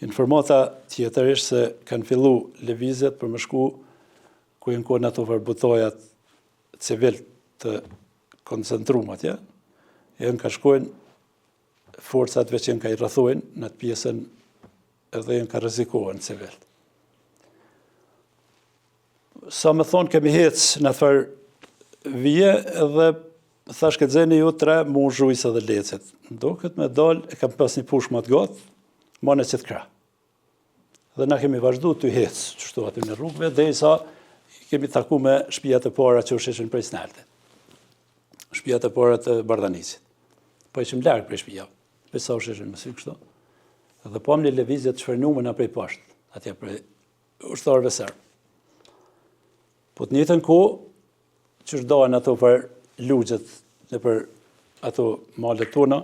Informata tjetër ishtë se kanë fillu lëvizjet për më shku ku jenë konë ato vërbutojat civil të koncentrumat, ja? Jenë ka shkojnë forcat veç jenë ka i rëthojnë në atë pjesën edhe jenë ka rëzikohen civil. Sa me thonë kemi hecë në thërë vije edhe thash këtë zeni ju 3 mu zhujës edhe lecit. Do këtë me dalë e kam pas një push më të gatë, ma në qitë kra. Dhe na kemi vazhdu të hecë, qështu aty në rrugëve, dhe i sa kemi taku me shpijat e para që është ishën prej Sneltit. Shpijat e para të Bardhanicit. Po ishim largë prej shpijave, për sa është ishën më sy kështu. Dhe po një levizjet të shfernume nga prej pashtë, atje prej ushtarëve sërë. Po të njëtën ko, që është dojnë ato për lugjet dhe për ato malet tona,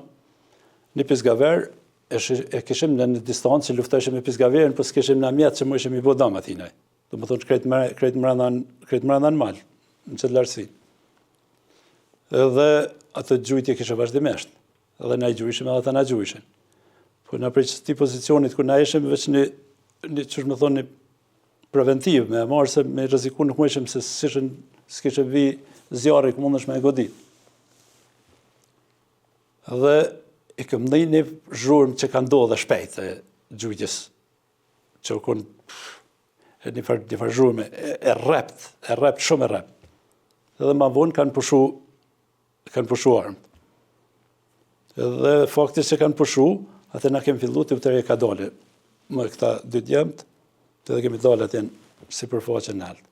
një pizgaver, e kishim në një distancë që luftajshim me pizgaverin, për s'kishim në mjetë që më ishim i bodam atinaj. Do më thonë krejtë mranda në malë, në qëtë lartësi. Edhe ato gjujtje kishe vazhdimisht, edhe na i gjujshim edhe ata na gjujshin. Po në prej qëti pozicionit, ku na ishim veç një që është më thonë, një preventiv, me marë se me rreziku nuk më ishim se s'kishe vi zjarë i ku mund është me e godit. Dhe i këm dhej një zhurëm që ka ndodhe shpejt e gjujtjes, që u konë një farë zhurëm e rept, shumë e rept. Edhe ma vonë kanë pushu armë. Edhe faktis që kanë pushu, atë na kemi fillu të vëtërje ka dole. Më këta 2 djemët, edhe kemi dalë atjen si përfaqen në altë.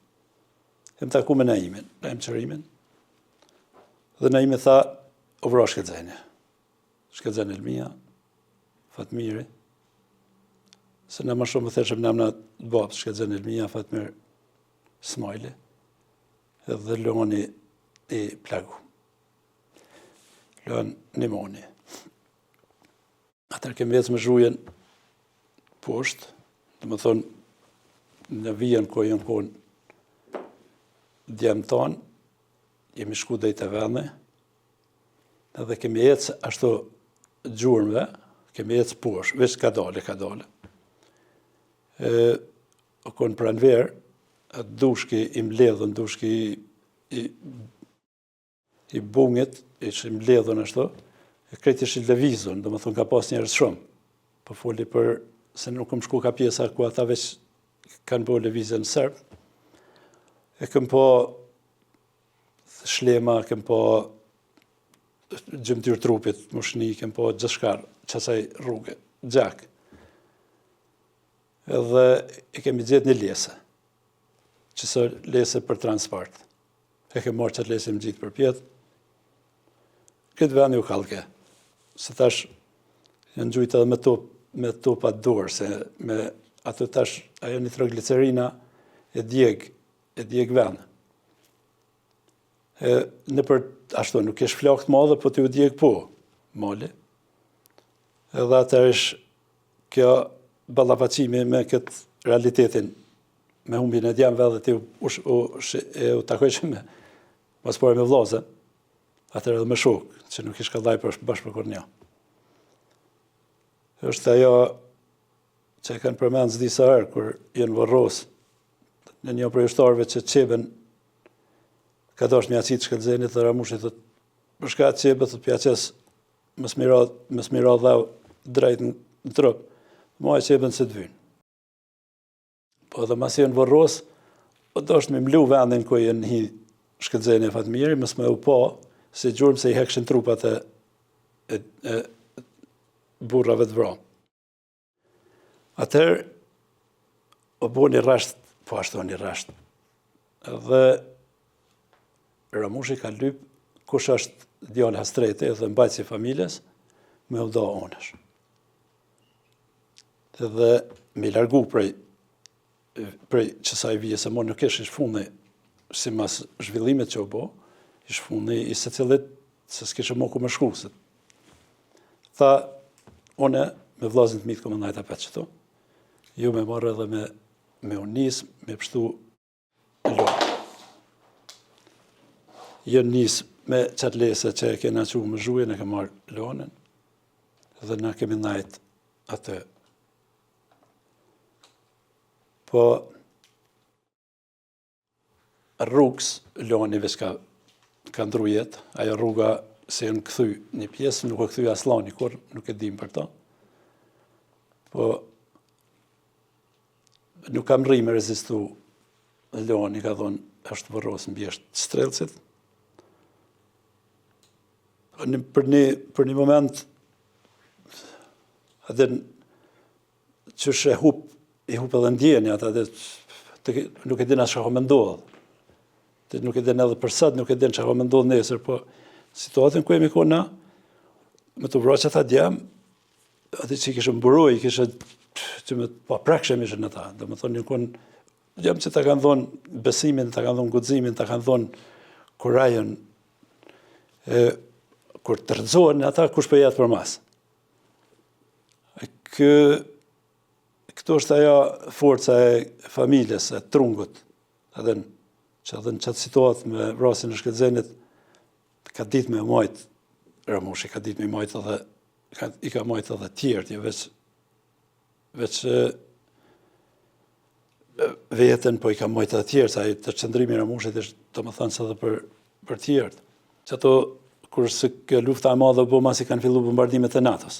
Kem taku me Naimin, Naim Qërimin, dhe Naimi tha, o vra Shkelzeni. Shkelzeni Elmia, Fatmiri, se në më shumë më theshëm në amna të babës, Shkelzeni Elmia, Fatmir Smajli, edhe Luani i Plagu. Luan Nimoni. Atër kemi vecë me zhujen poshtë, dhe më thonë, në vijen ku jenë konë djemë tanë, jemi shku dhe i të vende, edhe kemi ecë ashtu gjurëmve, kemi ecë poshtë, veç ka dale. O konë pranverë, atë dushki i mbledhën, dushki i bungit, ishë i mbledhën ashtu, e krejt ishë i levizën, dhe më thonë ka pas njerës shumë, po foli për, se nuk këm shku ka pjesa ku ata veç kanë bo levizën në sërbë, e këm po shlema, këm po gjymtyr trupit, mushni, këm po gjëshkar, qësaj rrugë, gjak. Edhe i kemi gjithë një lese, qësë lese për transport. e ke marrë qatë lesim gjitë për pjetë. Këtë vend ju kalke, se tash janë gjujtë edhe me topat dorë, se me ato tash, ajo nitroglicerina e djeg vend. Në për ashtu, nuk kesh flakët madhe, po t'ju djeg po, mali. Edhe atër është kjo ballafaqimi me këtë realitetin, me humbin e djemve dhe u takojshme me mas pare me vllazën, atër edhe me shokë, që nuk ish ka dhaj bashkë për kur një. Është ajo që e kanë përmendë disa herë, kur jenë varros, në një prej ushtarëve që qeben, ka dash me aqit shkëllëzenit dhe Ramushi thot, për shka qebe, thot pjaqes, mës mira dhau drejt në trup, ma e qeben se të vynë. Po edhe mas jenë varros, po dash me mlu vendin ku jenë hi shkëllëzenit Fatmiri, mës me u pa, se gjurëm se i hekshin trupat e burrave të vramë. Atëherë, o bo një rasht, po ashtu një rasht. Edhe Ramushi ka lyp kush është djallë hastreti dhe mbajtës i familjes, me u da onësh. Edhe me largu prej qësaj vije, se mo nuk ish fundi, si mas zhvillimet që u bo, ish fundi i se cilit, se s'kishe mo ku më shku. Tha, one, me vllazën të mitë ku më najta për qëto, ju me marrë edhe me unis, me pështu lojë. Jënë nisë me qatë lese që e kena që më zhuje, në ke marrë lonën, dhe në kemi najtë atë. Po, rrugës, loni veç ka ndru jetë, ajo rruga se në këthy një pjesë, nuk e këthy aslani, kur nuk e dim për ta. Po, nuk kam rri me rezistu loni, ka thonë, është vërros në bjeshtë strelcit. Për një moment, atë që shë i hup edhe ndjenja, nuk e din as që ka me ndodhë. Nuk e din edhe për sot, nuk e din që ka me ndodhë nesër, po situatën ku e mi kona, me të vraqë ata djem, atë që i kishë mburoj, i kishë që me pa prakshem ishë në ta. Dhe me thonë një konë, djem që ta kanë thonë besimin, ta kanë thonë gudzimin, ta kanë thonë kurajën, kur të rëzohen ata, kush për jetë për mas. Këto është ajo forca e familjes, e trungut, që edhe në qatë situatë me vrasin e shkëllëzenit, ka ditë me majtë, Ramushi ka ditë me majtë edhe, i ka majtë edhe tjertë, veç vetën, po i ka majtë edhe tjertë, sa i të qëndrimi Ramushit ishtë të më thënë se edhe për tjertë. Që ato, kur së kjo lufta e madhe bo mas i kanë fillu bombardimet e NATO-s.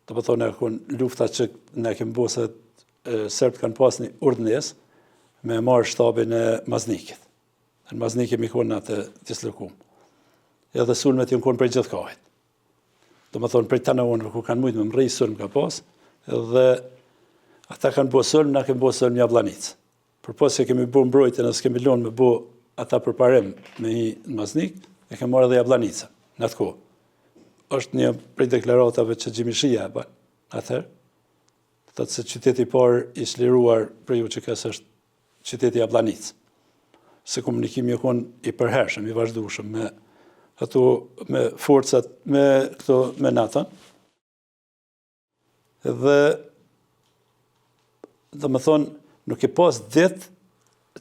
Të pëtone, lufta që ne kemë bo se Serbët kanë pas një urdhnes me marrë shtabin e Maznikit. Në Maznikit mi konë atë dislokum. Edhe sulmet jënë konë prej gjithë kahit. Të më thonë, prej të në onëve ku kanë mujtë me mrej sulm ka pas, edhe ata kanë bo sulm, na kemë bo sulm një Ablanicë. Për pas se kemi bo mbrojtën, edhe s'kemi lonë me bo ata për parim me i në Maznik, e kemë marrë edhe Jablanica, në atë kohë. Është një prej deklaratave që Gjimishia e banë, atëherë, të se qyteti parë i shliruar për ju që kësë është qyteti Jablanicë. Se komunikimi e konë i përhershëm, i vazhdushëm, me forcat, me NATO-n. Dhe, dhe më thonë, nuk e pas ditë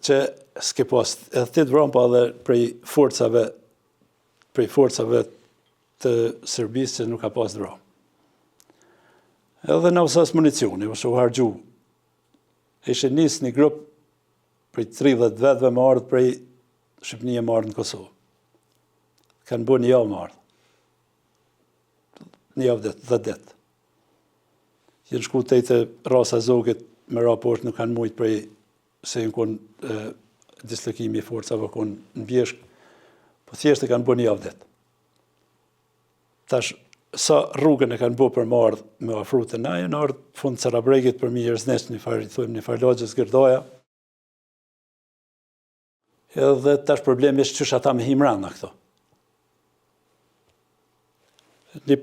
që s'ke pas, edhe të vranë pa edhe prej forcave të Serbisë që nuk ka pas vranë. Edhe në usas municioni, ose u hargju. Ishe njësë një grupë prej 30 vetëve më ardhë prej Shqipënie më ardhë në Kosovë. Kanë bu një javë më ardhë. Një javë ditë, 10 ditë. Jenë shku të ejtë rasa zogit me raport nuk kanë mujtë prej se në konë dislokimi i forcave konë në bjeshk, po thjeshtë kanë bu një javë ditë. Tash, sa rrugën e kanë bu për më ardhë me afru të najë, në ardhë fund Carabregit për mi jërznesht një farë lagjes gërdoja. Edhe tash problemi është qysh ata me himrana këto. Një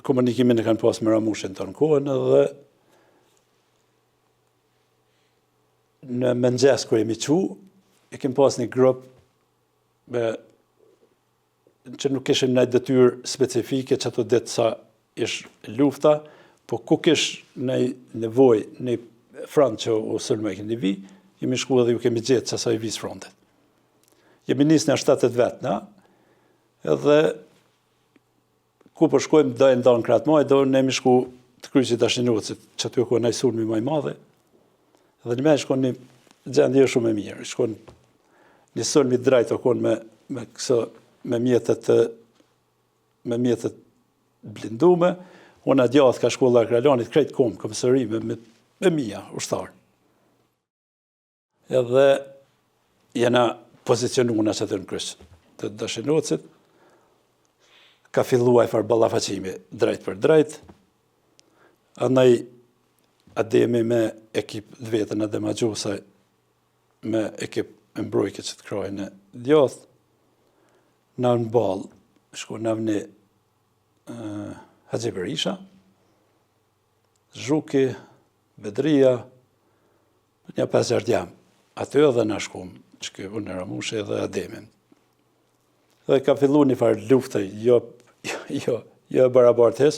komunikimin e kanë pas me Ramushin të në kohën edhe në mëngjes kër jemi qu, e kem pas një grup që nuk ishim në detyrë specifike që ato ditë sa ish lufta, po ku kish në nevoj, në front që o sëllme e këndi vi, jemi shku edhe ju kemi gjithë që sa i visë frontet. Jemi nisë në 7 vetë, na, edhe ku për shkojmë dojnë ndonë kratë maj, do në jemi shku të kryqit Dashinucit, që të ju kohë në sulmi maj madhe, edhe një me shkon një gjendje shumë e mirë, shkon një sulmi drejt o konë me mjetët blindume, unë a djathë ka shkolla e Kralanit, krejt komë, këmësëri me mija, ushtarë. Edhe jena pozicionuna që të në kryqë të Dashinucit, ka filluaj farë ballafaqimi drejt për drejt, andaj ademi me ekip të vetën Adem Axhusaj, me ekip mbrojke që të krajnë e djathë, në në balë, shku në vëni Haxhi Berisha, Zhuki, Bedria, një 5 jam. Aty edhe në shkum, që kjo unë në Ramushi edhe Ademin. Dhe ka fillu një farë luftë, jo barabartës.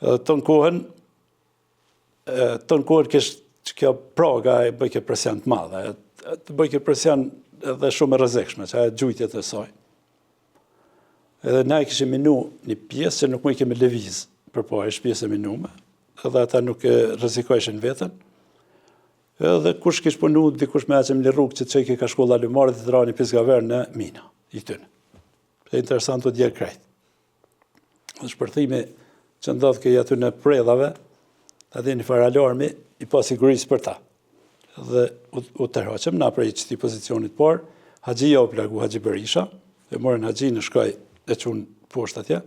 Të në kohën kështë që kjo praga e bëjke presion të madhe, të bëjke presion edhe shumë e rrezikshme, që ajo gjujtjet e saj. Edhe na i kishim minu një pjesë që nuk më i kemi lëviz përpara, ishtë pjesë e minume, edhe ata nuk e rrezikojshin veten. Edhe kush kish punu, dikush me aqem një rrugë që çeki ka shkolla lumarit të drani Pisgaver në mina, i tyne. E interesant të djerë krejt. Dhe shpërthimi që ndodhë këj aty në predhave, atë një farë alarmi, i pa sigurisë për ta. Dhe u tërhoqem, na prej qëti pozicionit parë, Haxhia u plagu Haxhi Berisha, e morën Haxhi në shkaj e qunë poshtë atje.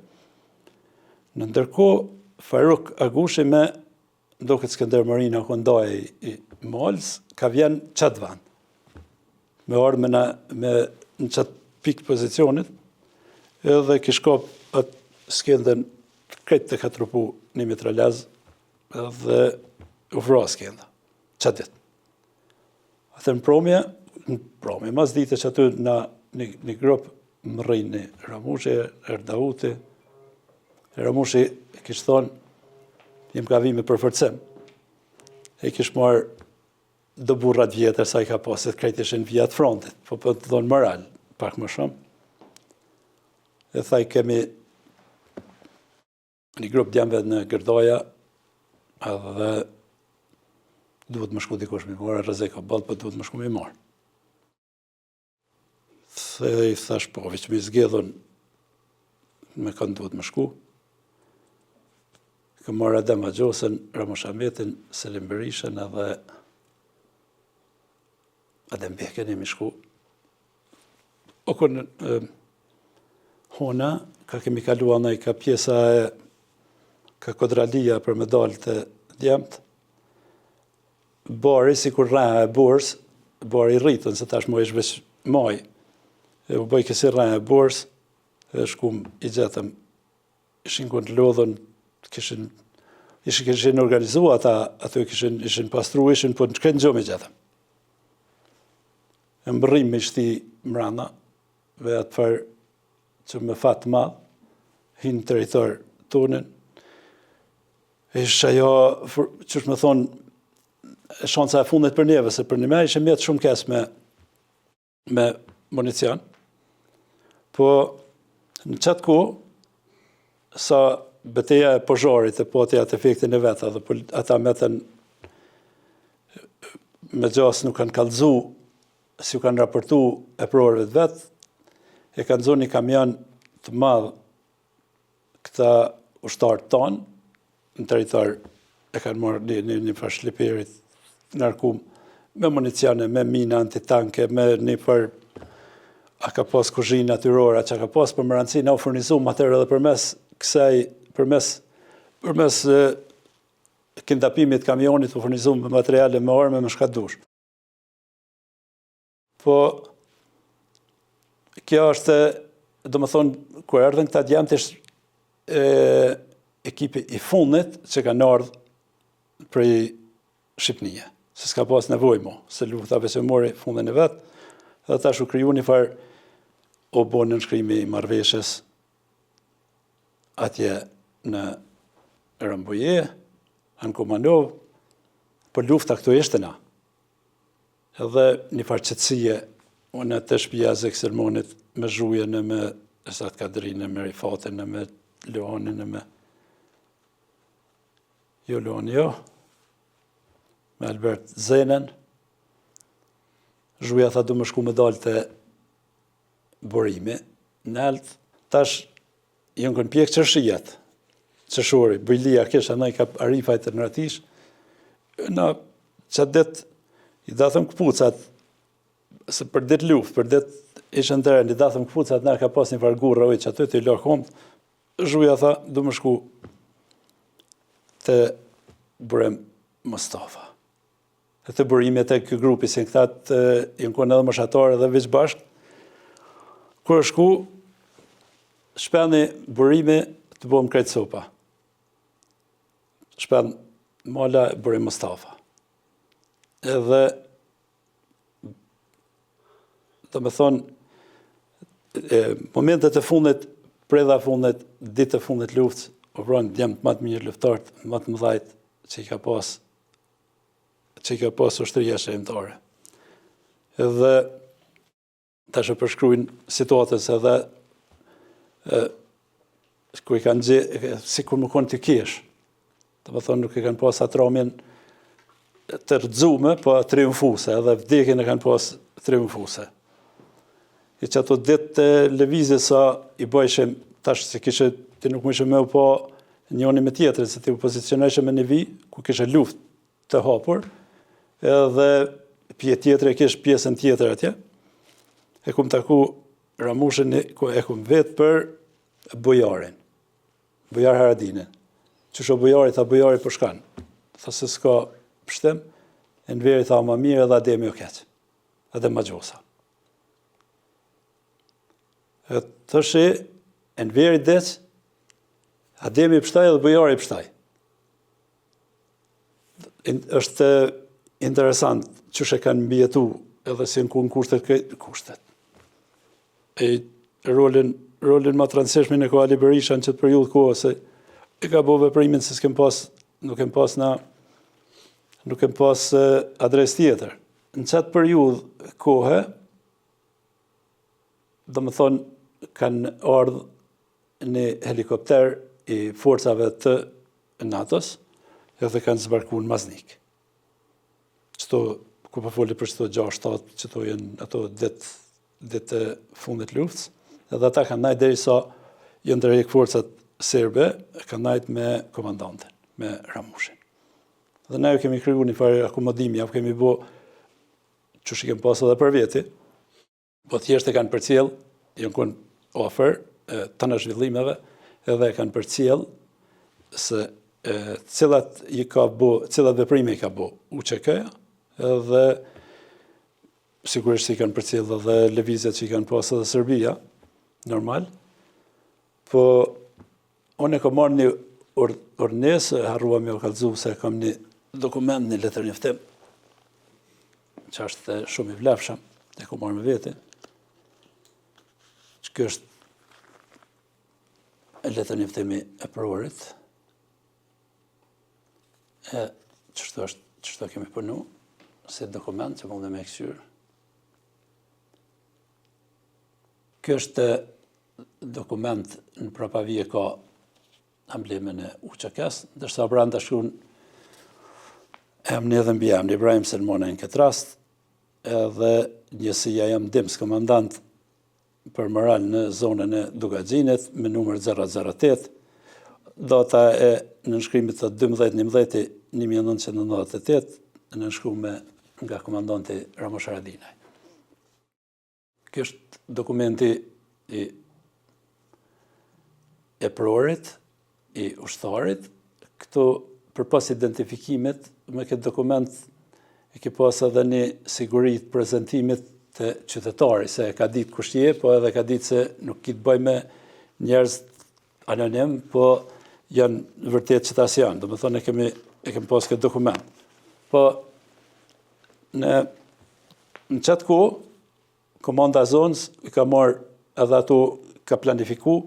Në ndërkohë, Faruk Agushi me ndoket Skënder Marina Kondaj i Malës, ka vjen qatë vend. Me ardhme në qatë pikë pozicionit, edhe kishkop atë Skënder krejt të ka trupu një mitralez, edhe u vra Skënder, qatë ditë. Atë në promje, mas dite që aty në një grupë më rrinë Ramushi, Erdauti. Ramushi kishtë thonë, jem ka vi me përfërcem. E kishtë marë do burrat vjetër sa i ka pasit, krejt ishin vjetë frontit, po të thonë moral, pak më shumë. E thaj kemi një grupë djemve në Gërdoja, edhe duhet më shku dikush mi marë, rrezik o balë, po duhet më shku mi marë. Dhe i thash po, veç me zgjedhën me kanë duhet më shku. Këm marrë Adem Axhusën, Ramush Ahmetin, Selim Berishën edhe Adem Beken jemi shku. O kënë hona, ka kemi kalua në i ka pjesa e ka kodralia për medalë të djemët. Bari, si kur rrëha e borës, bari rritën, se tash më ishë veç maj. E u bëj kësi rrëha e borës, e shkum i gjetëm, ishin kënë të lodhën, kishin organizua ata, ato ishin pastru, ishin po në këtë gjomi gjetëm. E më rrim me shti mrana, dhe atë farë që me fatë madhë, hinë territor tonin, ishë ajo, që është me thonë, shanca e fundit për neve, se për një me ishe mjetë shumë kes me municion, po në qatë ku, sa beteja e pozharit e potja të efektin e veta, dhe ata metën me gjas nuk kanë kallëzu, si u kanë raportu e prorëve të vetë, e kanë zonë një kamion të madhë këta ushtarë tonë, në territor e kanë marrë një farë shliperit narkum, me municione, me mina antitanke, me një farë a ka pas kuzhinë natyrore, që ka pas për më rëndësi, na u furnizu materë edhe përmes kësaj, përmes kindapimit kamionit u furnizu me materiale me arme me shkat dush. Po, kjo është, do më thonë, kur erdhen këta djemët ishtë ekipi i fundit që kanë ardhë prej Shqipnije. Se s'ka pas nevoj mo, se lufta që mori fundin e vetë, dhe tash u kriju një farë o bo në nënshkrimi i marrëveshjes atje në Rambuje, në Komandov, për lufta këto ishte na. Edhe një farë qëtësie, unë të shpia Zeksermonit me Zhujën, me Esat Kadrinë, me Rifatin, me Leonin, me me Albert Zenen. Zhuja tha du më shku me dalë të borimi. Në altë, tash, jënë kënë pjekë qërshijet, qërshori, bëjlia kesha, na i ka arifajt të nëratish. Na, qatë det, i dathëm këpucat, se për det luft, për det ishën të rend, i dathëm këpucat, na ka pas një fargurra ojë që aty të i lakë homt. Zhuja tha, du më shku të Burem Mustafa. E të burimet e këtë grupi, si në këtat jënë kënë edhe mëshatarë edhe vëqë bashkë, kërë shku, shpeni burime të bom krejtë sopa. Shpen mala Burem Mustafa. Edhe, të me thonë, momentet e fundit, predha fundit, ditë e fundit luftës, o vronë djemë të matë mirë luftartë, matë mëdhajtë, që i ka pas ushtëria shërimtare. Edhe tash e përshkrujnë situatës edhe ku i kanë gjithë, si kur më konë të kesh. Të më thonë nuk i kanë pas atë ramin të rëdzume, po triumfuse, edhe vdekin e kanë pas triumfuse. I që ato ditë të lëvizje sa i bëjshim, tash se kishe, ti nuk më ishe me u po njoni me tjetërin, se ti u pozicioneshe me një vi, ku kishe luft të hapur, edhe tjetër e kish pjesën tjetër atje, e kum taku Ramushin, e kum vetë për bujarin, bujar Haradinin. Qësho bujari, tha bujari për shkanë, tha se s'ka pështem, e në veri tha ma mirë edhe ademi o keqë, edhe ma gjosa. E të shi, e në veri deqë, ademi pështaj edhe bujari pështaj. Është interesant që shë kanë mbjetu edhe si në kushtet. E rolin ma transishmin e ko Ali Berisha në qëtë periudhë kohë, se e ka bo veprimin se nuk kem pas adres tjetër. Në qëtë periudhë kohë, dhe më thonë, kanë ardhë një helikopter i forcave të NATO-s, edhe kanë zbarku në Maznik. Qëto, ku po foli për qëto 6-7, qëto jenë ato ditë fundit luftës, edhe ata kanë najtë deri sa jënë të rejkë forcat serbe, kanë najtë me komandantin, me Ramushin. Dhe ne kemi kryu një farë akomodimi, apo kemi bo që shi kemë pasë edhe për veti, po thjesht e kanë përcjell, jënë kënë ofër të në zhvillimeve, edhe e kanë përcjell se cilat veprime i ka bo UÇK-ja, edhe sigurisht i kanë përcjell edhe lëvizjet që i kanë pasë edhe Serbia, normal, po unë e kam marrë një urdhënesë, harrua me o kallëzu se kam një dokument, një letër njoftim, që është shumë i vlefshëm, e kam marrë me veti, që kjo është letër njoftimi e provurit, qështu kemi përnu, si dokument që mund dhe me kësyrë. Kjo është dokument në prapavije ka emblemin e UÇK-s, ndërsa brenda shkruan emni dhe mbi emni Ibrahim Selmona në këtë rast, edhe njësia jam Dims, komandant për moral në zonën e Dugaxhinit, me numër 008, data e nënshkrimit të 12/11/1998, nënshkrume nga komandanti Ramush Haradinaj. Kjo është dokumenti e prorit, i ushtarit. Këto, për pas identifikimit, me këtë dokument e ke pas edhe një sigurit prezentimit të qytetari, se ka ditë kush je, po edhe ka ditë se nuk ki të bëj me njerëz anonim, po janë vërtet që tas janë. Do më thonë e kemi pas këtë dokument. Po në qatë kohë, komanda zonës i ka marrë edhe ato ka planifiku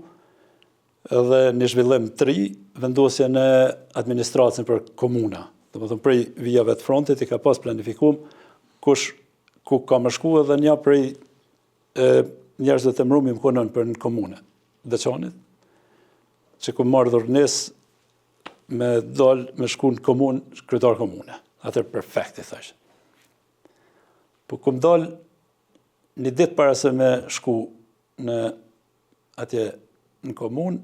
edhe një zhvillim të ri, vendosje në administracën për komuna. Do më thonë prej vijave të frontit i ka pas planifikum ku ka më shku edhe një prej njerëzve të mrumi më konën për në komune. Dëqanit, që ku marrë dhurnes me dalë me shku në komunë, kryetar komune. Atër perfekt, i thashë. Po ku më dalë një ditë para se me shku në atje në komunë,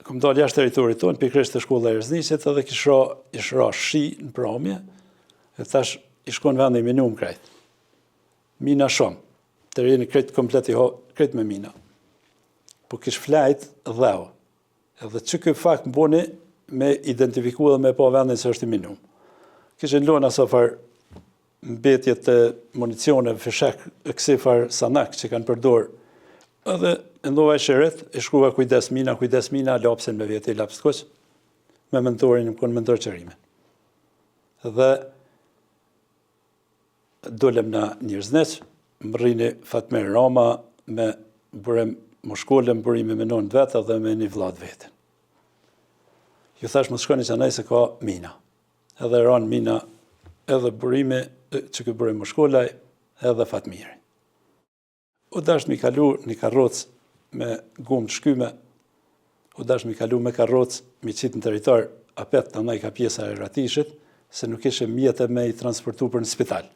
ku më dalë jashtë teritorit tonë, pikërisht të shkolla e Erzniqit, edhe ishra shi në pramje, e thash, i shkon vendi i minum krejt. Mina shumë, të rini krejt komplet krejt me mina. Po kish flajt dheu. Edhe që këj fakt më boni me identifiku dhe me pa vendin se është i minum. Kishin lona sa farë mbetje të municione, fishek, kësifar sanak që kanë përdor. Edhe ndova e shiret, e shkuva kujdes mina, lapsin me vjetë i laps të koq, me mentorin, më konë mentor qërime. Dhe dolem në Njerëzneq, më rrini Fatmer Rama me burim më shkollën, burimi me nonë vetë dhe me një vlad vetën. Ju thash më të shkoni që nëjë se ka mina. Edhe ranë mina edhe burimi që këtë burim më shkollaj edhe Fatmiri. U dash mi kalu një karroc me gumë të shkyme, u dash mi kalu me karroc mi qitë në territor apet të nëjë ka pjesa e Ratishit, se nuk ishe mjetë me i transportu për në spital.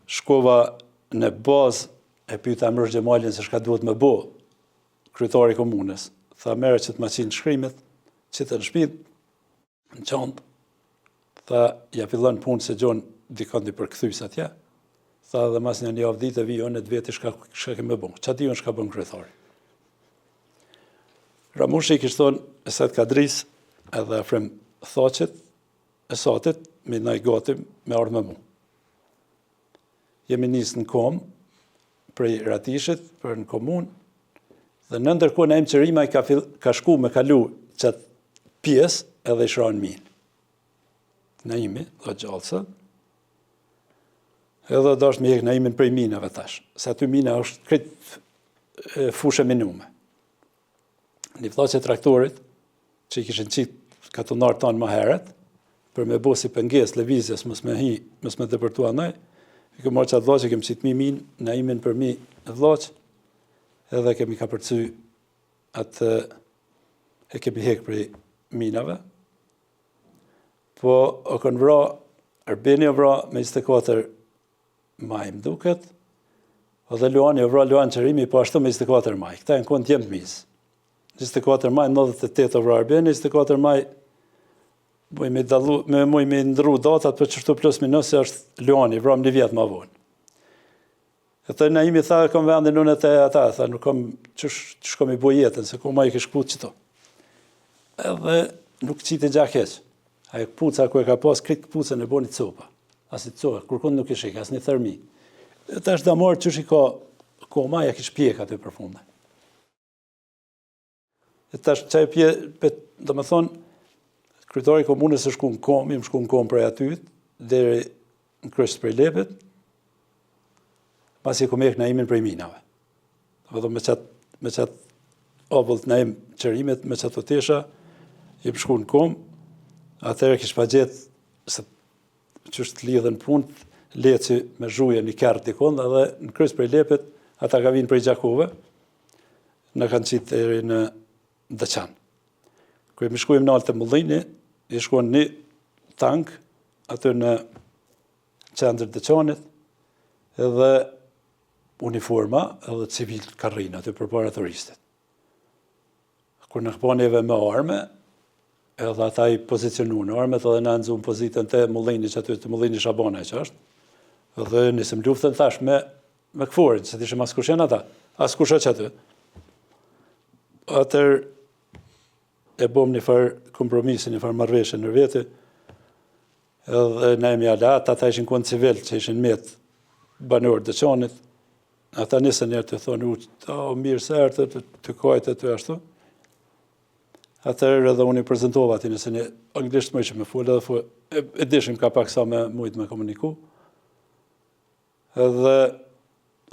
Shkova në bazë e pyta Amrosh Gjemalin se shka duhet me bo kryetari komunës. Tha mere që të ma qinë shkrimet, që të në shpit, në qandë. Tha, ja fillon punë se gjonë dikandi për këthys atje. Tha, dhe mas një javë ditë e vijon e të veti shka keme bon. Qa dijon shka bon kryetari. Ramushi i kishtë thonë, e sajtë Kadris edhe afrim thaqet, e satit, me nëj gatim, me ardhë me mu. Jemi njësë në komë, prej Ratishit, për në komunë, dhe në ndërkohë në emë qërima i ka shku me kalu qatë pjesë edhe i shranë minë. Në imi, dhe gjallësa, edhe do është me jekë në imin prej minave tash, se aty mina është këtë fushë minume. Një vllaqe traktorit, që i kishin qitë katunarë tanë më heret, për me bo si pëngjes, levizjes, mës me dëpërtua nëj, i këmë marë qatë vllaqe, kemë qitë mi minë, në imin për mi vllaqe, edhe kemi ka përcy atë e kemi hekë prej minave. Po, o kënë vra, Arbeni o vra me 24 maj më duket, dhe Luani o vra Luan Qërimi, po ashtu me 24 maj. Këta e në kënë t'jem të mizë. 24 maj, 98 o vra Arbeni, 24 maj, muj me ndru datat për qështu plus minus se është Luani, vra më një vjetë ma vonë. E të në imi tha, kom vendin unë e ata, tha, nuk kom, që shkom i bo jetën, se ku ma i kishë kputë qëto. Edhe nuk qitin gjak heq. Ajo kpuca ku e ka pas, kritë kpucën e bo një copa. Asi copa, kur kënd nuk ishik, as një thërmi. E ta është da marë që shiko, koma, ja kishë pjek aty për funde. E ta është qaj pje, do me thonë, kryetari komunës e shku në kom, im shku në kom prej atyt, deri në krysht prej lepet, pasi e kom ekë në imin prej minave. Dhe me qatë ovullët në imë qërimet, me qatë të tesha, im shku në kom, atëre kishë pa gjithë, se që është lidhën punë, leci me zhuje një kërë dikon, dhe në krysht prej lepet, ata ka vinë prej Gjakove, në kanë qitë eri në Dëqan. Kërë mi shkujmë në altë të Mullini, i shkuan një tank, aty në qendër Dëqanit, edhe uniforma edhe civil karrinë aty për para turistit. Kër në këponjeve me arme, edhe ata i pozicionu në armet, edhe në nëzun pozitën të Mullini, që aty të Mullini Shabana që është, edhe nisëm luftën thash me këforin, që t'ishëm askushen ata, askushe që aty. Atër e bom një farë kompromisin, një farë marveshën në vete, Edhe ne jemi alat, ata ishin kënë civil që ishin met banorë dëqanit. Ata nisën njerë të thonë, mirë se ertë të kajtë të ashtu. Atëherë edhe unë i prezentova ati nëse një anglisht më ishë me full, edhe e dishim ka pak sa me mujtë me komuniku. Edhe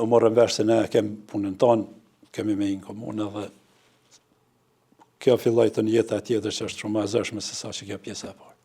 u morëm vesh se ne kem punën tonë, kemi me një komunë, edhe kjo filloj të një jetë atjetër që është shumë ma zërshme se sa që kjo pjesë e parë.